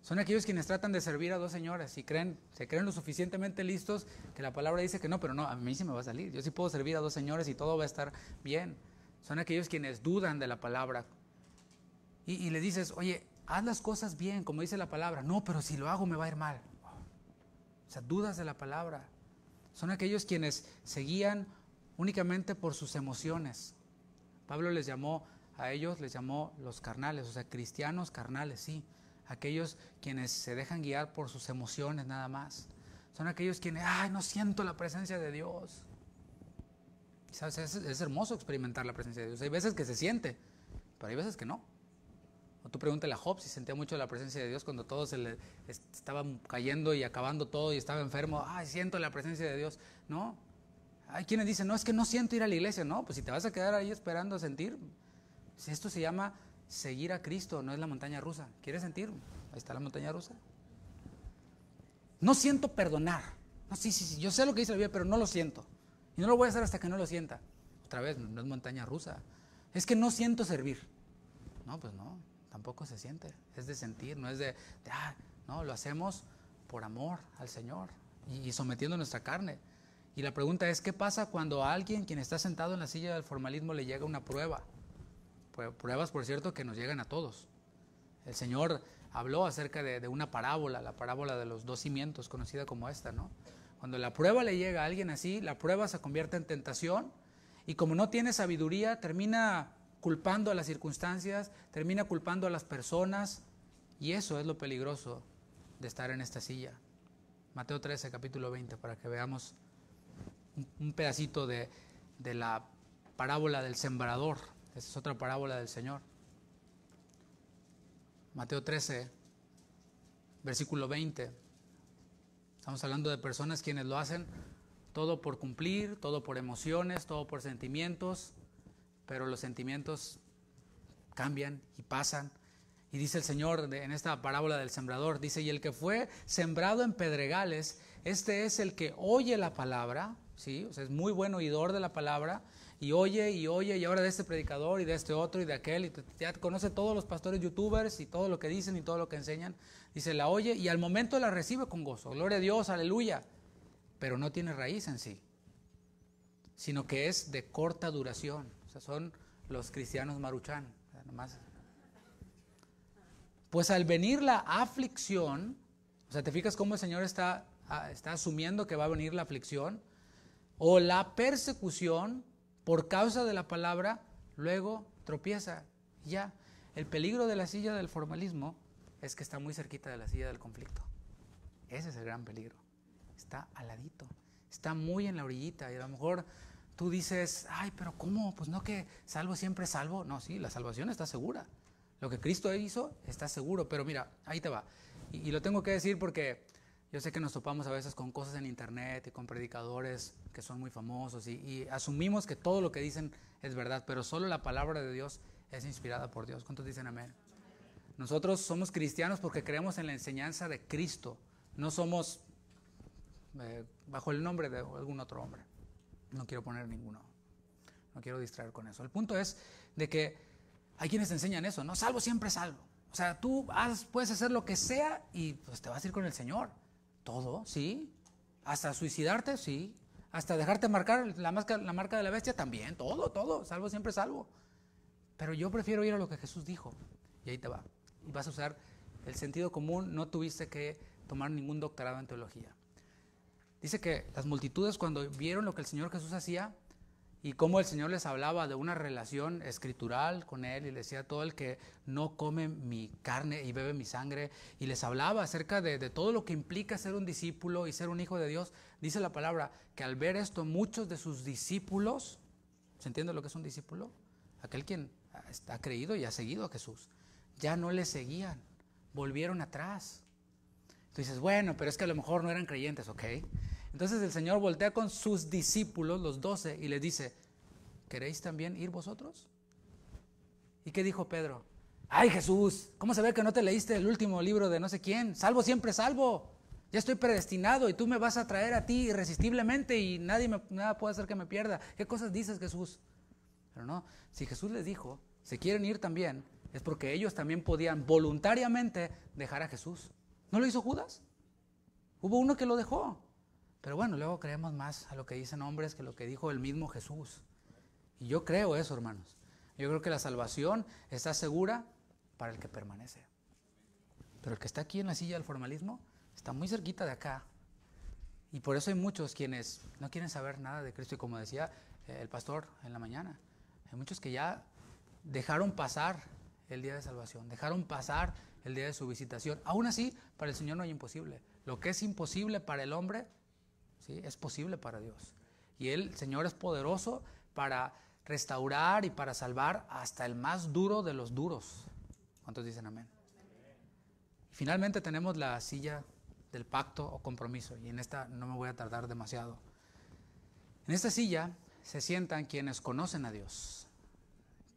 Son aquellos quienes tratan de servir a dos señores y se creen lo suficientemente listos que la palabra dice que no, pero no, a mí sí me va a salir. Yo sí puedo servir a dos señores y todo va a estar bien. Son aquellos quienes dudan de la palabra y les dices, oye, haz las cosas bien, como dice la palabra. No, pero si lo hago me va a ir mal. O sea, dudas de la palabra. Son aquellos quienes se guían únicamente por sus emociones. Pablo les llamó los carnales, o sea, cristianos carnales, sí. Aquellos quienes se dejan guiar por sus emociones nada más. Son aquellos quienes, no siento la presencia de Dios. ¿Sabes? Es hermoso experimentar la presencia de Dios. Hay veces que se siente, pero hay veces que no. O tú pregúntale a Job si sentía mucho la presencia de Dios cuando todo se le estaba cayendo y acabando todo y estaba enfermo. Siento la presencia de Dios. No. Hay quienes dicen, no, es que no siento ir a la iglesia. No, pues si te vas a quedar ahí esperando a sentir. Esto se llama seguir a Cristo, no es la montaña rusa. ¿Quieres sentir? Ahí está la montaña rusa. No siento perdonar. No, sí, yo sé lo que dice la Biblia, pero no lo siento. Y no lo voy a hacer hasta que no lo sienta. Otra vez, no es montaña rusa. Es que no siento servir. No, pues no, tampoco se siente. Es de sentir, no es no, lo hacemos por amor al Señor. y sometiendo nuestra carne. Y la pregunta es, ¿qué pasa cuando a alguien quien está sentado en la silla del formalismo le llega una prueba? Pruebas, por cierto, que nos llegan a todos. El Señor habló acerca de una parábola, la parábola de los 2 cimientos, conocida como esta, ¿no? Cuando la prueba le llega a alguien así, la prueba se convierte en tentación y como no tiene sabiduría, termina culpando a las circunstancias, termina culpando a las personas, y eso es lo peligroso de estar en esta silla. Mateo 13, capítulo 20, para que veamos un pedacito de la parábola del sembrador. Esa es otra parábola del Señor. Mateo 13, versículo 20. Estamos hablando de personas quienes lo hacen todo por cumplir, todo por emociones, todo por sentimientos, pero los sentimientos cambian y pasan. Y dice el Señor en esta parábola del sembrador, dice, y el que fue sembrado en pedregales, este es el que oye la palabra, ¿sí? O sea, es muy buen oidor de la palabra, y oye, y ahora de este predicador, y de este otro, y de aquel, y ya conoce todos los pastores youtubers, y todo lo que dicen, y todo lo que enseñan, dice, la oye, y al momento la recibe con gozo, gloria a Dios, aleluya, pero no tiene raíz en sí, sino que es de corta duración. O sea, son los cristianos maruchan, o sea, nomás. Pues al venir la aflicción, o sea, ¿te fijas cómo el Señor está asumiendo que va a venir la aflicción? O la persecución por causa de la palabra, luego tropieza. Ya, el peligro de la silla del formalismo es que está muy cerquita de la silla del conflicto. Ese es el gran peligro. Está al ladito, está muy en la orillita, y a lo mejor tú dices, ay, pero ¿cómo? Pues no, que salvo siempre salvo. No, sí, la salvación está segura. Lo que Cristo hizo está seguro, pero mira, ahí te va. Y lo tengo que decir porque yo sé que nos topamos a veces con cosas en internet y con predicadores que son muy famosos y asumimos que todo lo que dicen es verdad, pero solo la palabra de Dios es inspirada por Dios. ¿Cuántos dicen amén? Nosotros somos cristianos porque creemos en la enseñanza de Cristo, no somos bajo el nombre de algún otro hombre. No quiero poner ninguno, no quiero distraer con eso. El punto es de que hay quienes te enseñan eso, ¿no? Salvo siempre salvo. O sea, tú puedes hacer lo que sea y pues te vas a ir con el Señor. Todo, sí. Hasta suicidarte, sí. Hasta dejarte marcar la marca de la bestia, también. Todo. Salvo siempre salvo. Pero yo prefiero ir a lo que Jesús dijo. Y ahí te va. Y vas a usar el sentido común. No tuviste que tomar ningún doctorado en teología. Dice que las multitudes, cuando vieron lo que el Señor Jesús hacía y cómo el Señor les hablaba de una relación escritural con Él, y les decía, todo el que no come mi carne y bebe mi sangre, y les hablaba acerca de todo lo que implica ser un discípulo y ser un hijo de Dios, dice la palabra que al ver esto muchos de sus discípulos, ¿se entiende lo que es un discípulo? Aquel quien ha creído y ha seguido a Jesús, ya no le seguían, volvieron atrás. Tú dices, bueno, pero es que a lo mejor no eran creyentes, ¿ok? Entonces el Señor voltea con sus discípulos, los 12, y les dice, ¿queréis también ir vosotros? ¿Y qué dijo Pedro? Ay, Jesús, ¿cómo se ve que no te leíste el último libro de no sé quién? Salvo siempre salvo. Ya estoy predestinado y tú me vas a traer a ti irresistiblemente y nada puede hacer que me pierda. ¿Qué cosas dices, Jesús? Pero no, si Jesús les dijo, si quieren ir también, es porque ellos también podían voluntariamente dejar a Jesús. ¿No lo hizo Judas? Hubo uno que lo dejó. Pero bueno, luego creemos más a lo que dicen hombres que lo que dijo el mismo Jesús. Y yo creo eso, hermanos. Yo creo que la salvación está segura para el que permanece. Pero el que está aquí en la silla del formalismo está muy cerquita de acá. Y por eso hay muchos quienes no quieren saber nada de Cristo. Y como decía el pastor en la mañana, hay muchos que ya dejaron pasar el día de salvación, dejaron pasar el día de su visitación. Aún así, para el Señor no hay imposible. Lo que es imposible para el hombre, ¿sí?, es posible para Dios. Y el Señor es poderoso para restaurar y para salvar hasta el más duro de los duros. ¿Cuántos dicen amén? Y finalmente tenemos la silla del pacto o compromiso. Y en esta no me voy a tardar demasiado. En esta silla se sientan quienes conocen a Dios,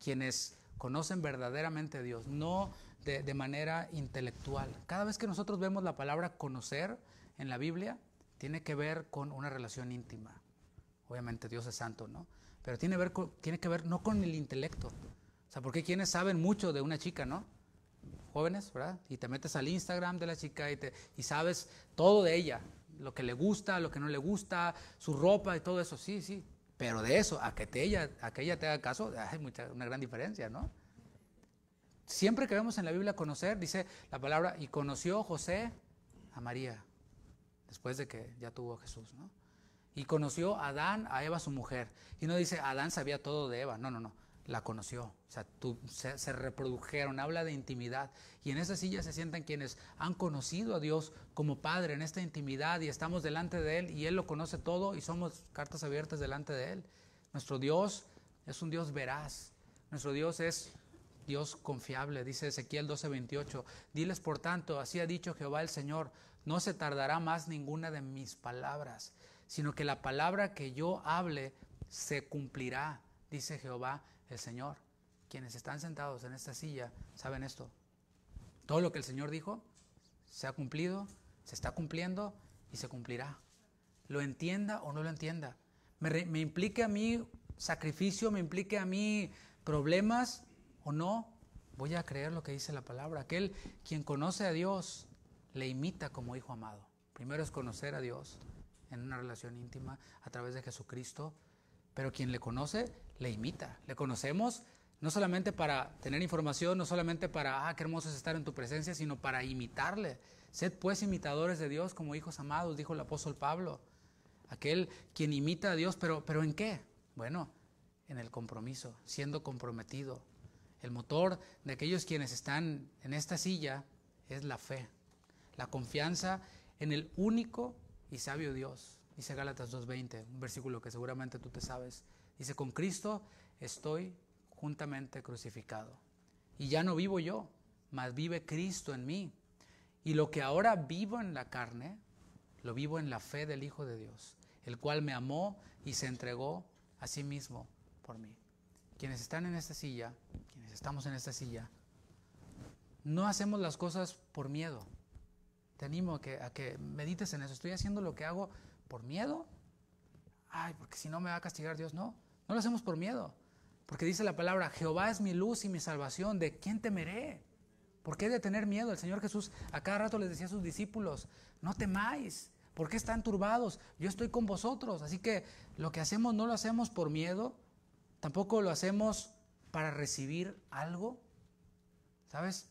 quienes conocen verdaderamente a Dios, no de manera intelectual. Cada vez que nosotros vemos la palabra conocer en la Biblia, tiene que ver con una relación íntima. Obviamente Dios es santo, ¿no? Pero tiene que ver no con el intelecto. O sea, porque quienes saben mucho de una chica, ¿no? Jóvenes, ¿verdad? Y te metes al Instagram de la chica y sabes todo de ella. lo que le gusta, lo que no le gusta, su ropa y todo eso, sí, sí. Pero de eso, a que ella te haga caso, hay una gran diferencia, ¿no? Siempre que vemos en la Biblia conocer, dice la palabra, y conoció José a María, después de que ya tuvo a Jesús, ¿no? Y conoció a Adán, a Eva su mujer. Y no dice, Adán sabía todo de Eva, no, no, no, la conoció. O sea, se reprodujeron, habla de intimidad. Y en esa silla se sientan quienes han conocido a Dios como Padre en esta intimidad y estamos delante de Él y Él lo conoce todo y somos cartas abiertas delante de Él. Nuestro Dios es un Dios veraz, nuestro Dios es Dios confiable, dice Ezequiel 12:28. Diles por tanto, así ha dicho Jehová el Señor, no se tardará más ninguna de mis palabras, sino que la palabra que yo hable se cumplirá, dice Jehová el Señor. Quienes están sentados en esta silla saben esto. Todo lo que el Señor dijo se ha cumplido, se está cumpliendo y se cumplirá. Lo entienda o no lo entienda. Me implique a mí sacrificio, me implique a mí problemas o no, voy a creer lo que dice la palabra. Aquel quien conoce a Dios le imita como hijo amado. Primero es conocer a Dios en una relación íntima a través de Jesucristo, pero quien le conoce le imita. Le conocemos no solamente para tener información, no solamente para, qué hermoso es estar en tu presencia, sino para imitarle. Sed pues imitadores de Dios como hijos amados, dijo el apóstol Pablo. Aquel quien imita a Dios, pero ¿en qué? Bueno, en el compromiso, siendo comprometido. El motor de aquellos quienes están en esta silla es la fe, la confianza en el único y sabio Dios. Dice Gálatas 2:20, un versículo que seguramente tú te sabes. Dice, con Cristo estoy juntamente crucificado. Y ya no vivo yo, mas vive Cristo en mí. Y lo que ahora vivo en la carne, lo vivo en la fe del Hijo de Dios, el cual me amó y se entregó a sí mismo por mí. Quienes están en esta silla, quienes estamos en esta silla, no hacemos las cosas por miedo. Te animo a que medites en eso. ¿Estoy haciendo lo que hago por miedo? Ay, porque si no me va a castigar Dios. No lo hacemos por miedo. Porque dice la palabra, Jehová es mi luz y mi salvación. ¿De quién temeré? ¿Por qué de tener miedo? El Señor Jesús a cada rato les decía a sus discípulos, no temáis. ¿Por qué están turbados? Yo estoy con vosotros. Así que lo que hacemos no lo hacemos por miedo. Tampoco lo hacemos para recibir algo. ¿Sabes?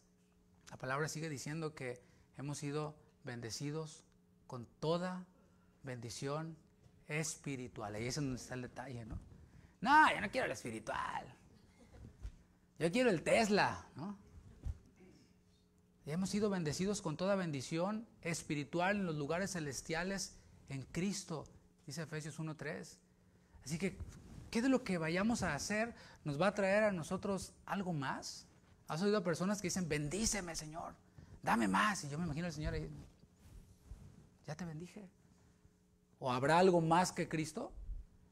La palabra sigue diciendo que hemos sido bendecidos con toda bendición espiritual. Ahí es donde está el detalle, ¿no? No, yo no quiero el espiritual. Yo quiero el Tesla, ¿no? Y hemos sido bendecidos con toda bendición espiritual en los lugares celestiales en Cristo, dice Efesios 1:3. Así que, ¿qué de lo que vayamos a hacer nos va a traer a nosotros algo más? ¿Has oído a personas que dicen, bendíceme, Señor, dame más? Y yo me imagino al Señor ahí, ya te bendije. ¿O habrá algo más que Cristo?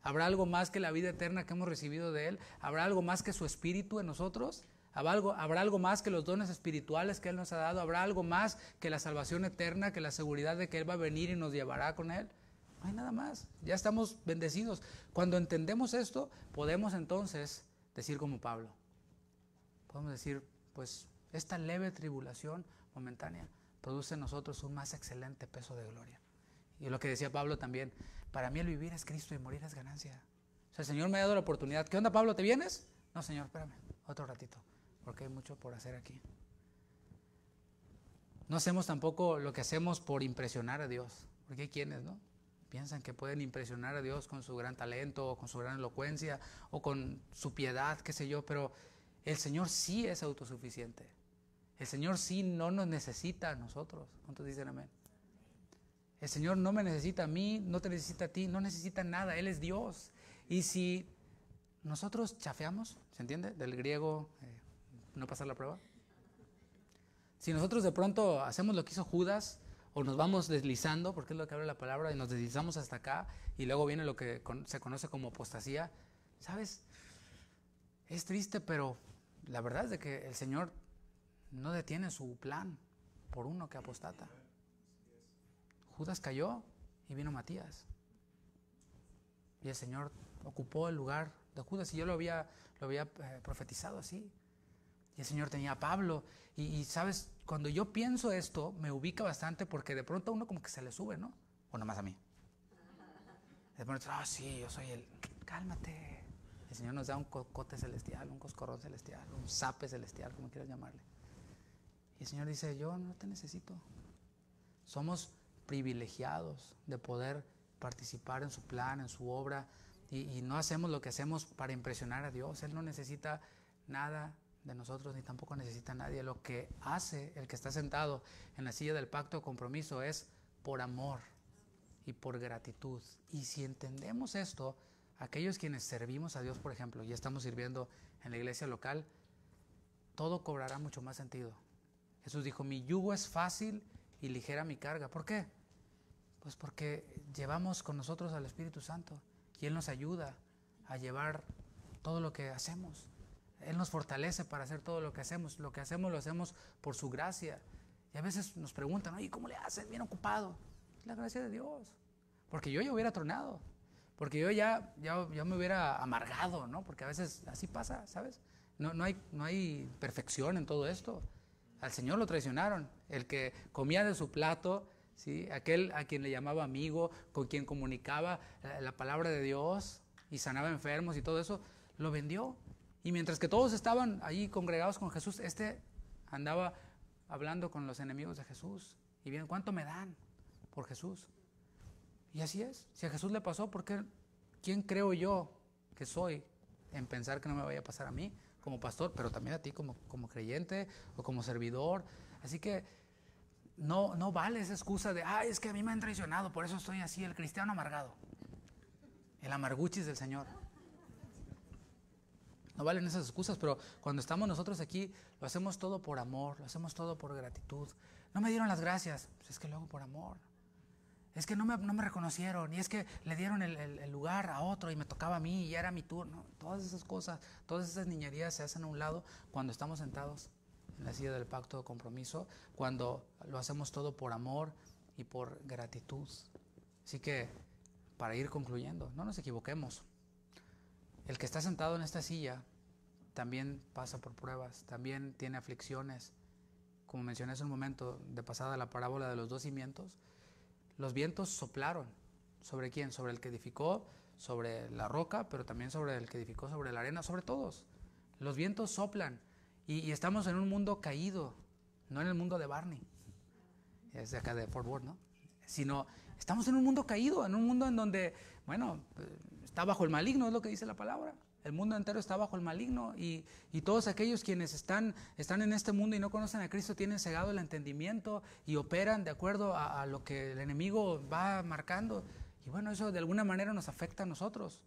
¿Habrá algo más que la vida eterna que hemos recibido de Él? ¿Habrá algo más que su Espíritu en nosotros? ¿Habrá algo más que los dones espirituales que Él nos ha dado? ¿Habrá algo más que la salvación eterna, que la seguridad de que Él va a venir y nos llevará con Él? No hay nada más, ya estamos bendecidos. Cuando entendemos esto, podemos entonces decir como Pablo. Podemos decir, pues esta leve tribulación momentánea produce en nosotros un más excelente peso de gloria. Y lo que decía Pablo también, para mí el vivir es Cristo y morir es ganancia. O sea, el Señor me ha dado la oportunidad. ¿Qué onda, Pablo? ¿Te vienes? No, Señor, espérame, otro ratito, porque hay mucho por hacer aquí. No hacemos tampoco lo que hacemos por impresionar a Dios, porque hay quienes, ¿no? Piensan que pueden impresionar a Dios con su gran talento, o con su gran elocuencia, o con su piedad, qué sé yo, pero el Señor sí es autosuficiente. El Señor sí no nos necesita a nosotros. ¿Cuántos dicen amén? El Señor no me necesita a mí, no te necesita a ti, no necesita nada. Él es Dios. Y si nosotros chafeamos, ¿se entiende? Del griego, no pasar la prueba. Si nosotros de pronto hacemos lo que hizo Judas, o nos vamos deslizando, porque es lo que habla la palabra, y nos deslizamos hasta acá, y luego viene lo que se conoce como apostasía, ¿sabes? Es triste, pero la verdad es de que el Señor no detiene su plan por uno que apostata. Judas cayó y vino Matías. Y el Señor ocupó el lugar de Judas, y yo lo había profetizado así. Y el Señor tenía a Pablo. Y sabes, cuando yo pienso esto, me ubica bastante, porque de pronto a uno como que se le sube, ¿no? ¿O nomás a mí? Después, sí, yo soy el... Cálmate. El Señor nos da un cocote celestial, un coscorrón celestial, un zape celestial, como quieras llamarle. Y el Señor dice, yo no te necesito. Somos privilegiados de poder participar en su plan, en su obra, y no hacemos lo que hacemos para impresionar a Dios. Él no necesita nada de nosotros, ni tampoco necesita a nadie. Lo que hace el que está sentado en la silla del pacto de compromiso es por amor y por gratitud. Y si entendemos esto, aquellos quienes servimos a Dios, por ejemplo, y estamos sirviendo en la iglesia local, todo cobrará mucho más sentido. Jesús dijo, mi yugo es fácil y ligera mi carga. ¿Por qué? Pues porque llevamos con nosotros al Espíritu Santo y Él nos ayuda a llevar todo lo que hacemos. Él nos fortalece para hacer todo lo que hacemos. Lo que hacemos lo hacemos por su gracia. Y a veces nos preguntan, oye, ¿cómo le haces? Bien ocupado. La gracia de Dios. Porque yo ya hubiera tronado. Porque yo ya me hubiera amargado, ¿no? Porque a veces así pasa, ¿sabes? No hay perfección en todo esto. Al Señor lo traicionaron. El que comía de su plato, ¿sí? Aquel a quien le llamaba amigo, con quien comunicaba la palabra de Dios y sanaba enfermos y todo eso, lo vendió. Y mientras que todos estaban allí congregados con Jesús, andaba hablando con los enemigos de Jesús. Y bien, ¿cuánto me dan por Jesús? Y así es. Si a Jesús le pasó, ¿por qué? ¿Quién creo yo que soy en pensar que no me vaya a pasar a mí como pastor, pero también a ti como creyente o como servidor? Así que no vale esa excusa de, es que a mí me han traicionado, por eso estoy así, el cristiano amargado, el amarguchis del Señor. No valen esas excusas, pero cuando estamos nosotros aquí, lo hacemos todo por amor, lo hacemos todo por gratitud. No me dieron las gracias, pues es que lo hago por amor. Es que no me reconocieron, y es que le dieron el lugar a otro y me tocaba a mí y ya era mi turno. Todas esas cosas, todas esas niñerías se hacen a un lado cuando estamos sentados en la silla del pacto de compromiso, cuando lo hacemos todo por amor y por gratitud. Así que, para ir concluyendo, no nos equivoquemos. El que está sentado en esta silla también pasa por pruebas, también tiene aflicciones. Como mencioné hace un momento, de pasada la parábola de los 2 cimientos, los vientos soplaron. ¿Sobre quién? Sobre el que edificó sobre la roca, pero también sobre el que edificó sobre la arena, sobre todos. Los vientos soplan y estamos en un mundo caído, no en el mundo de Barney, es de acá de Fort Worth, ¿no? Sino estamos en un mundo caído, en un mundo en donde, está bajo el maligno, es lo que dice la palabra. El mundo entero está bajo el maligno y todos aquellos quienes están en este mundo y no conocen a Cristo tienen cegado el entendimiento y operan de acuerdo a lo que el enemigo va marcando. Y bueno, eso de alguna manera nos afecta a nosotros.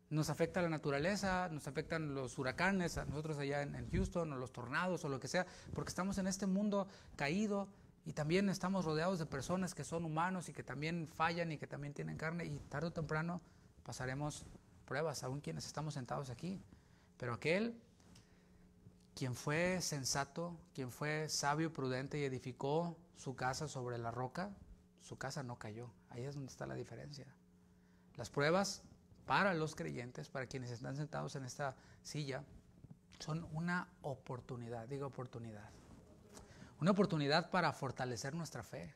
Nos afecta a la naturaleza, nos afectan los huracanes, a nosotros allá en Houston, o los tornados o lo que sea, porque estamos en este mundo caído y también estamos rodeados de personas que son humanos y que también fallan y que también tienen carne, y tarde o temprano pasaremos pruebas, aún quienes estamos sentados aquí. Pero aquel quien fue sensato, quien fue sabio, prudente y edificó su casa sobre la roca, su casa no cayó. Ahí es donde está la diferencia. Las pruebas para los creyentes, para quienes están sentados en esta silla, son una oportunidad, digo oportunidad. Una oportunidad para fortalecer nuestra fe.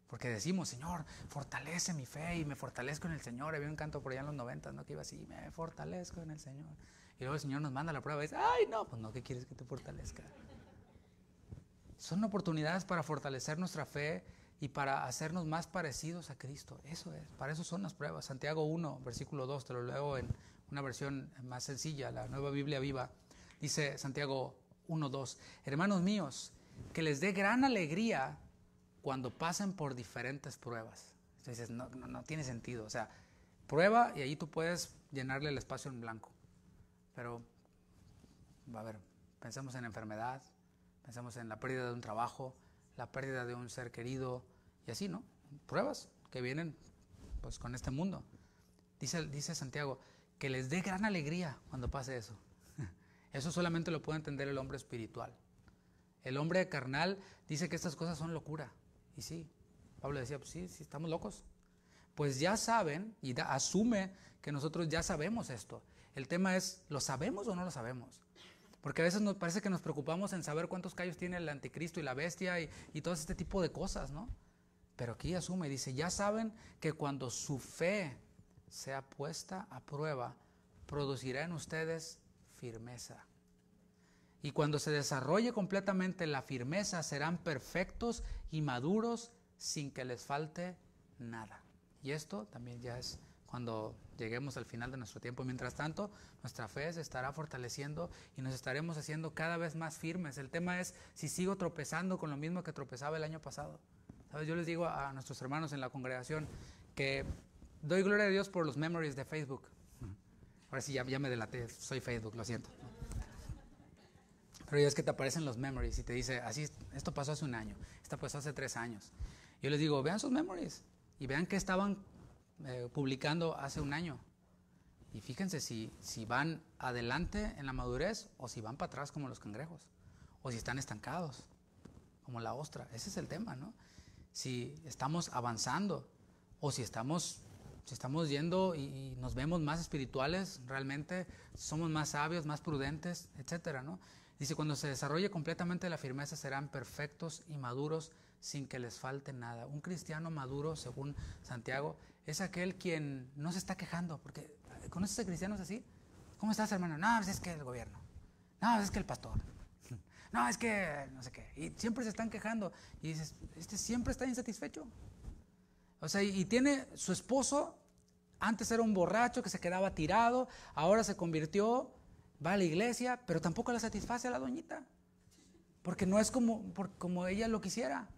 Porque decimos, Señor, fortalece mi fe y me fortalezco en el Señor. Había un canto por allá en los 90, ¿no? Que iba así, me fortalezco en el Señor. Y luego el Señor nos manda la prueba y dice, pues no, ¿qué quieres que te fortalezca? Son oportunidades para fortalecer nuestra fe y para hacernos más parecidos a Cristo. Eso es, para eso son las pruebas. Santiago 1, versículo 2, te lo leo en una versión más sencilla, la Nueva Biblia Viva. Dice Santiago 1, 2, hermanos míos, que les dé gran alegría cuando pasen por diferentes pruebas. Entonces no tiene sentido. O sea, prueba y ahí tú puedes llenarle el espacio en blanco. Pero, pensemos en enfermedad, pensemos en la pérdida de un trabajo, la pérdida de un ser querido, y así, ¿no? Pruebas que vienen pues con este mundo. Dice Santiago, que les dé gran alegría cuando pase eso. Eso solamente lo puede entender el hombre espiritual. El hombre carnal dice que estas cosas son locura. Y sí, Pablo decía, pues sí, estamos locos. Pues ya saben, y asume que nosotros ya sabemos esto. El tema es, ¿lo sabemos o no lo sabemos? Porque a veces nos parece que nos preocupamos en saber cuántos callos tiene el anticristo y la bestia y todo este tipo de cosas, ¿no? Pero aquí asume y dice, ya saben que cuando su fe sea puesta a prueba, producirá en ustedes firmeza. Y cuando se desarrolle completamente la firmeza, serán perfectos y maduros sin que les falte nada. Y esto también ya es cuando lleguemos al final de nuestro tiempo. Mientras tanto, nuestra fe se estará fortaleciendo y nos estaremos haciendo cada vez más firmes. El tema es si sigo tropezando con lo mismo que tropezaba el año pasado. ¿Sabes? Yo les digo a nuestros hermanos en la congregación que doy gloria a Dios por los memories de Facebook. Ahora sí, ya me delaté, soy Facebook, lo siento. Pero ya es que te aparecen los memories y te dice, así, esto pasó hace un año, esto pasó hace 3 años. Yo les digo, vean sus memories y vean qué estaban publicando hace un año. Y fíjense si van adelante en la madurez o si van para atrás como los cangrejos. O si están estancados como la ostra. Ese es el tema, ¿no? Si estamos avanzando o si estamos yendo y nos vemos más espirituales realmente, somos más sabios, más prudentes, etcétera, ¿no? Dice, cuando se desarrolle completamente la firmeza, serán perfectos y maduros sin que les falte nada. Un cristiano maduro, según Santiago, es aquel quien no se está quejando. Porque, ¿conoces a cristianos así? ¿Cómo estás, hermano? No, es que el gobierno. No, es que el pastor. No, es que no sé qué. Y siempre se están quejando. Y dices, siempre está insatisfecho. O sea, y tiene su esposo, antes era un borracho que se quedaba tirado, ahora se convirtió, va a la iglesia, pero tampoco la satisface a la doñita. Porque no es como ella lo quisiera.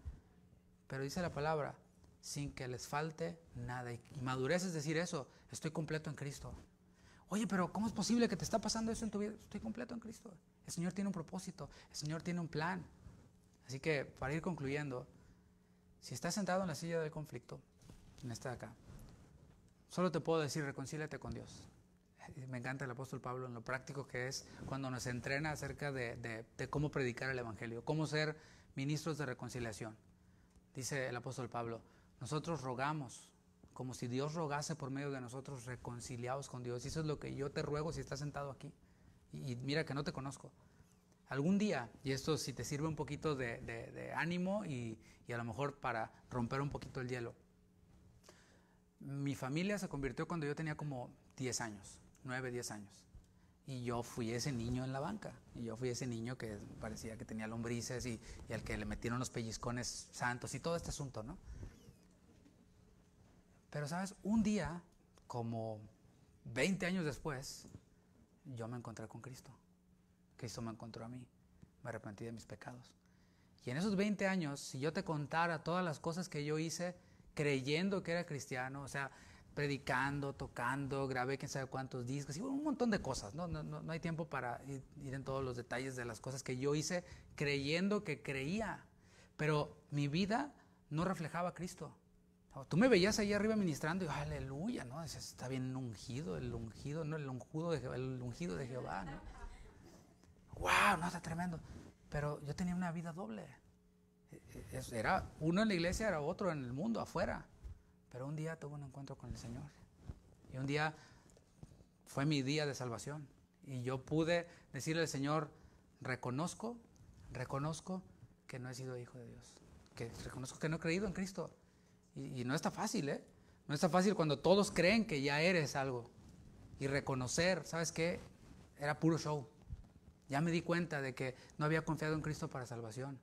Pero dice la palabra, sin que les falte nada. Y madurez es decir eso, estoy completo en Cristo. Oye, pero ¿cómo es posible que te está pasando eso en tu vida? Estoy completo en Cristo. El Señor tiene un propósito, el Señor tiene un plan. Así que, para ir concluyendo, si estás sentado en la silla del conflicto, en esta de acá, solo te puedo decir, reconcíliate con Dios. Me encanta el apóstol Pablo en lo práctico que es cuando nos entrena acerca de cómo predicar el evangelio, cómo ser ministros de reconciliación. Dice el apóstol Pablo, nosotros rogamos como si Dios rogase por medio de nosotros, reconciliados con Dios. Y eso es lo que yo te ruego si estás sentado aquí. Y mira que no te conozco. Algún día, y esto si te sirve un poquito de ánimo y a lo mejor para romper un poquito el hielo. Mi familia se convirtió cuando yo tenía como 10 años, 9, 10 años. Y yo fui ese niño en la banca. Y yo fui ese niño que parecía que tenía lombrices y al que le metieron los pellizcones santos y todo este asunto, ¿no? Pero, ¿sabes? Un día, como 20 años después, yo me encontré con Cristo. Cristo me encontró a mí. Me arrepentí de mis pecados. Y en esos 20 años, si yo te contara todas las cosas que yo hice creyendo que era cristiano, o sea, predicando, tocando, grabé quién sabe cuántos discos, y un montón de cosas, ¿no? No hay tiempo para ir en todos los detalles de las cosas que yo hice creyendo que creía. Pero mi vida no reflejaba a Cristo. Tú me veías ahí arriba ministrando y aleluya, ¿no? Está bien ungido, el ungido, ¿no? El ungido de Jehová, ¿no? ¡Wow! No, está tremendo. Pero yo tenía una vida doble. Era uno en la iglesia, era otro en el mundo, afuera. Pero un día tuve un encuentro con el Señor. Y un día fue mi día de salvación. Y yo pude decirle al Señor, reconozco que no he sido hijo de Dios. Que reconozco que no he creído en Cristo. Y no está fácil, ¿eh? No está fácil cuando todos creen que ya eres algo. Y reconocer, ¿sabes qué? Era puro show. Ya me di cuenta de que no había confiado en Cristo para salvación.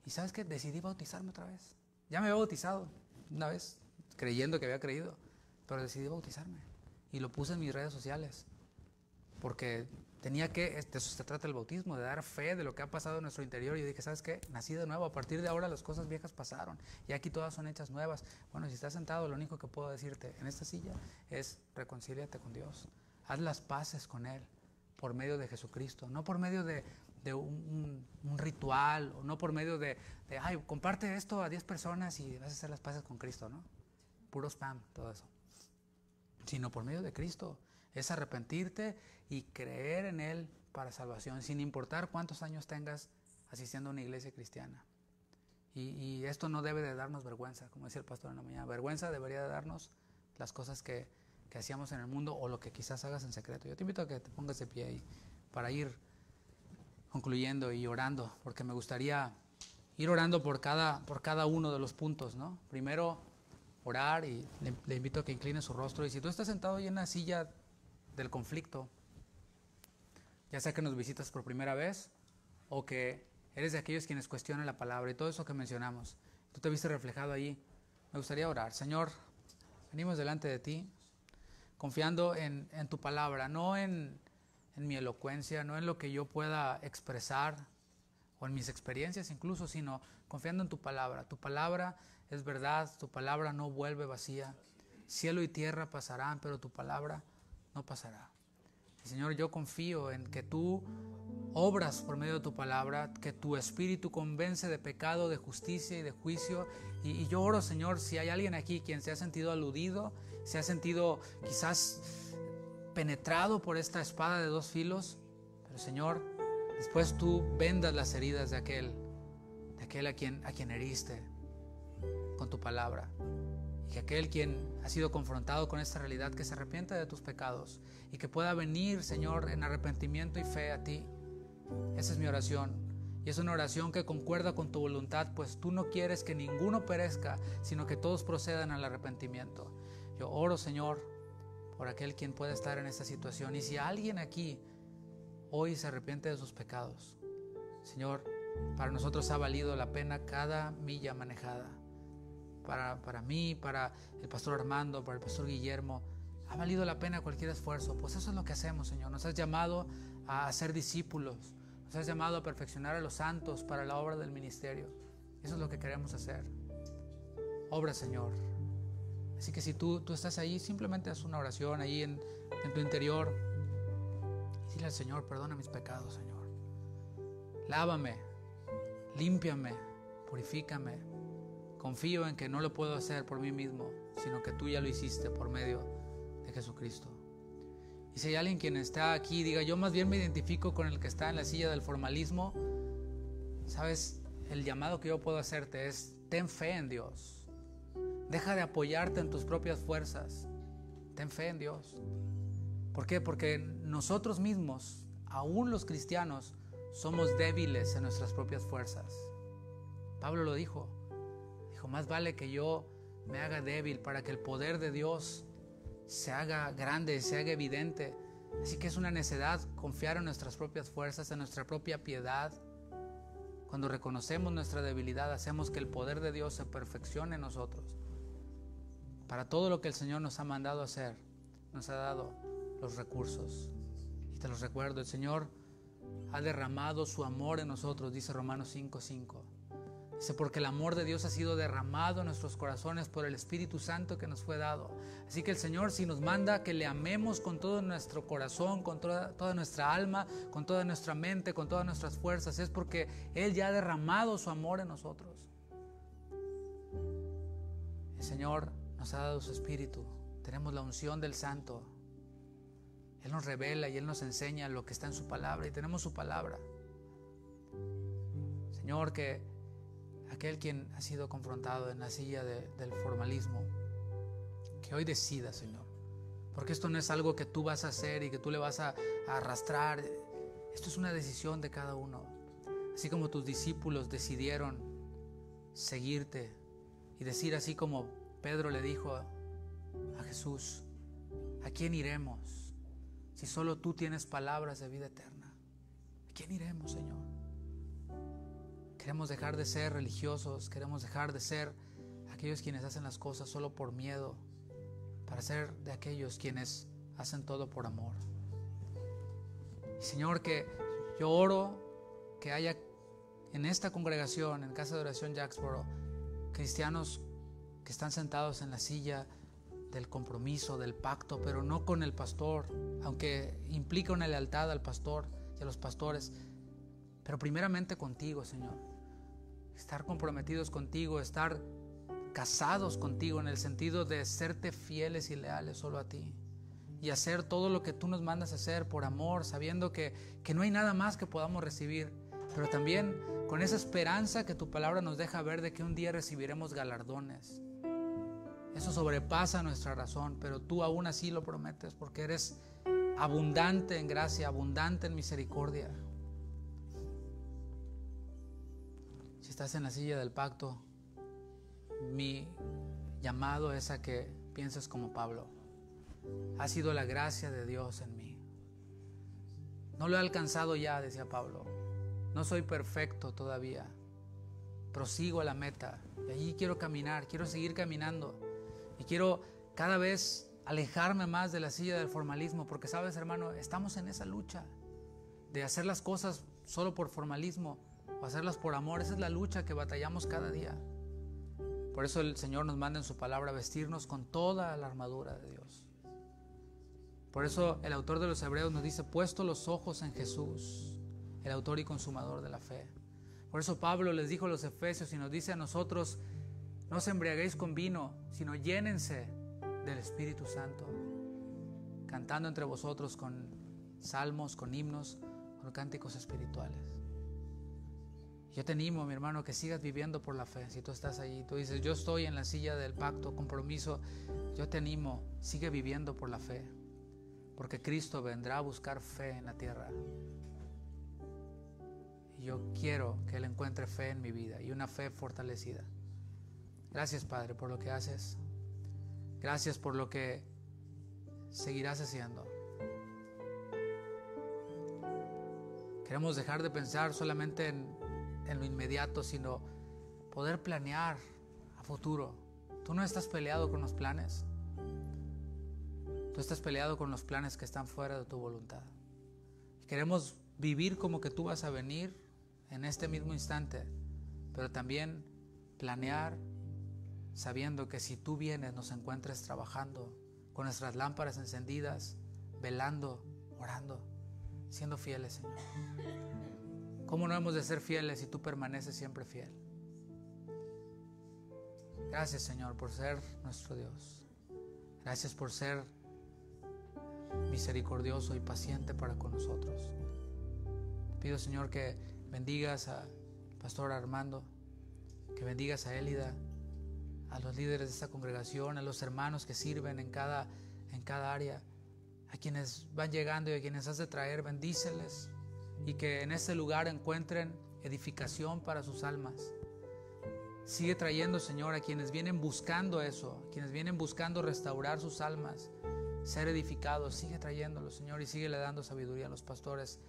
Y ¿sabes qué? Decidí bautizarme otra vez. Ya me había bautizado una vez, creyendo que había creído. Pero decidí bautizarme. Y lo puse en mis redes sociales. Porque tenía que, de eso se trata el bautismo, de dar fe de lo que ha pasado en nuestro interior. Y dije, ¿sabes qué? Nací de nuevo, a partir de ahora las cosas viejas pasaron y aquí todas son hechas nuevas. Bueno, si estás sentado, lo único que puedo decirte en esta silla es reconcíliate con Dios. Haz las paces con Él por medio de Jesucristo, no por medio de un ritual, o no por medio de ay, comparte esto a 10 personas y vas a hacer las paces con Cristo, ¿no? Puro spam, todo eso. Sino por medio de Cristo. Es arrepentirte y creer en Él para salvación, sin importar cuántos años tengas asistiendo a una iglesia cristiana. Y esto no debe de darnos vergüenza, como decía el pastor en la mañana. Vergüenza debería de darnos las cosas que hacíamos en el mundo o lo que quizás hagas en secreto. Yo te invito a que te pongas de pie ahí para ir concluyendo y orando, porque me gustaría ir orando por cada uno de los puntos, ¿no? Primero, orar, y le invito a que incline su rostro. Y si tú estás sentado ahí en la silla del conflicto, ya sea que nos visitas por primera vez o que eres de aquellos quienes cuestionan la palabra y todo eso que mencionamos, tú te viste reflejado allí, me gustaría orar. Señor, venimos delante de ti, confiando en tu palabra, no en mi elocuencia, no en lo que yo pueda expresar o en mis experiencias incluso, sino confiando en tu palabra. Tu palabra es verdad, tu palabra no vuelve vacía. Cielo y tierra pasarán, pero tu palabra no pasará. Y Señor, yo confío en que tú obras por medio de tu palabra, que tu espíritu convence de pecado, de justicia y de juicio. Y yo oro, Señor, si hay alguien aquí quien se ha sentido aludido, se ha sentido quizás penetrado por esta espada de dos filos, pero Señor, después tú vendas las heridas de aquel a quien heriste con tu palabra. Y que aquel quien ha sido confrontado con esta realidad, que se arrepienta de tus pecados y que pueda venir, Señor, en arrepentimiento y fe a ti. Esa es mi oración. Y es una oración que concuerda con tu voluntad, pues tú no quieres que ninguno perezca, sino que todos procedan al arrepentimiento. Yo oro, Señor, por aquel quien pueda estar en esta situación. Y si alguien aquí hoy se arrepiente de sus pecados, Señor, para nosotros ha valido la pena cada milla manejada. Para mí, para el pastor Armando, para el pastor Guillermo, ha valido la pena cualquier esfuerzo. Pues eso es lo que hacemos, Señor. Nos has llamado a ser discípulos, nos has llamado a perfeccionar a los santos para la obra del ministerio. Eso es lo que queremos hacer. Obra, Señor. Así que si tú estás ahí, simplemente haz una oración ahí en tu interior. Dile al Señor: perdona mis pecados, Señor. Lávame, límpiame, purifícame. Confío en que no lo puedo hacer por mí mismo, sino que tú ya lo hiciste por medio de Jesucristo. Y si hay alguien quien está aquí y diga: yo más bien me identifico con el que está en la silla del formalismo, ¿sabes? El llamado que yo puedo hacerte es: ten fe en Dios. Deja de apoyarte en tus propias fuerzas. Ten fe en Dios. ¿Por qué? Porque nosotros mismos, aún los cristianos, somos débiles en nuestras propias fuerzas. Pablo lo dijo. Dijo: más vale que yo me haga débil para que el poder de Dios se haga grande, se haga evidente. Así que es una necedad confiar en nuestras propias fuerzas, en nuestra propia piedad. Cuando reconocemos nuestra debilidad, hacemos que el poder de Dios se perfeccione en nosotros. Para todo lo que el Señor nos ha mandado hacer, nos ha dado los recursos. Y te los recuerdo, el Señor ha derramado su amor en nosotros, dice Romanos 5:5. Dice: porque el amor de Dios ha sido derramado en nuestros corazones por el Espíritu Santo que nos fue dado. Así que el Señor, si nos manda que le amemos con todo nuestro corazón, con toda nuestra alma, con toda nuestra mente, con todas nuestras fuerzas, es porque Él ya ha derramado su amor en nosotros. El Señor nos ha dado su Espíritu. Tenemos la unción del Santo. Él nos revela y Él nos enseña lo que está en su palabra, y tenemos su palabra. Señor, que aquel quien ha sido confrontado en la silla del formalismo, que hoy decida, Señor, porque esto no es algo que tú vas a hacer y que tú le vas a arrastrar. Esto es una decisión de cada uno. Así como tus discípulos decidieron seguirte y decir, así como Pedro le dijo a Jesús: ¿a quién iremos si solo tú tienes palabras de vida eterna? ¿A quién iremos, Señor? Queremos dejar de ser religiosos, queremos dejar de ser aquellos quienes hacen las cosas solo por miedo, para ser de aquellos quienes hacen todo por amor. Y Señor, que yo oro que haya en esta congregación, en Casa de Oración Jacksboro, cristianos que están sentados en la silla del compromiso, del pacto, pero no con el pastor, aunque implica una lealtad al pastor y a los pastores, pero primeramente contigo, Señor. Estar comprometidos contigo, estar casados contigo en el sentido de serte fieles y leales solo a ti, y hacer todo lo que tú nos mandas a hacer por amor, sabiendo que no hay nada más que podamos recibir, pero también con esa esperanza que tu palabra nos deja ver de que un día recibiremos galardones. Eso sobrepasa nuestra razón, pero tú aún así lo prometes, porque eres abundante en gracia, abundante en misericordia. Si estás en la silla del pacto, mi llamado es a que pienses como Pablo. Ha sido la gracia de Dios en mí. No lo he alcanzado ya, decía Pablo. No soy perfecto todavía. Prosigo a la meta. Y allí quiero caminar, quiero seguir caminando. Y quiero cada vez alejarme más de la silla del formalismo. Porque sabes, hermano, estamos en esa lucha de hacer las cosas solo por formalismo o hacerlas por amor. Esa es la lucha que batallamos cada día. Por eso el Señor nos manda en su palabra vestirnos con toda la armadura de Dios. Por eso el autor de los Hebreos nos dice, puesto los ojos en Jesús, el autor y consumador de la fe. Por eso Pablo les dijo a los Efesios y nos dice a nosotros, no os embriaguéis con vino, sino llénense del Espíritu Santo, cantando entre vosotros con salmos, con himnos, con cánticos espirituales. Yo te animo, mi hermano, que sigas viviendo por la fe. Si tú estás allí, tú dices, yo estoy en la silla del pacto, compromiso, yo te animo, sigue viviendo por la fe. Porque Cristo vendrá a buscar fe en la tierra. Y yo quiero que Él encuentre fe en mi vida y una fe fortalecida. Gracias, Padre, por lo que haces. Gracias por lo que seguirás haciendo. Queremos dejar de pensar solamente en lo inmediato, sino poder planear a futuro. Tú no estás peleado con los planes. Tú estás peleado con los planes que están fuera de tu voluntad. Queremos vivir como que tú vas a venir en este mismo instante, pero también planear sabiendo que si tú vienes nos encuentres trabajando con nuestras lámparas encendidas, velando, orando, siendo fieles, Señor. ¿Cómo no hemos de ser fieles si tú permaneces siempre fiel? Gracias, Señor, por ser nuestro Dios. Gracias por ser misericordioso y paciente para con nosotros. Te pido, Señor, que bendigas al pastor Armando, que bendigas a Élida, a los líderes de esta congregación, a los hermanos que sirven en cada área, a quienes van llegando y a quienes has de traer, bendíceles y que en este lugar encuentren edificación para sus almas. Sigue trayendo, Señor, a quienes vienen buscando eso, a quienes vienen buscando restaurar sus almas, ser edificados. Sigue trayéndolos, Señor, y sigue le dando sabiduría a los pastores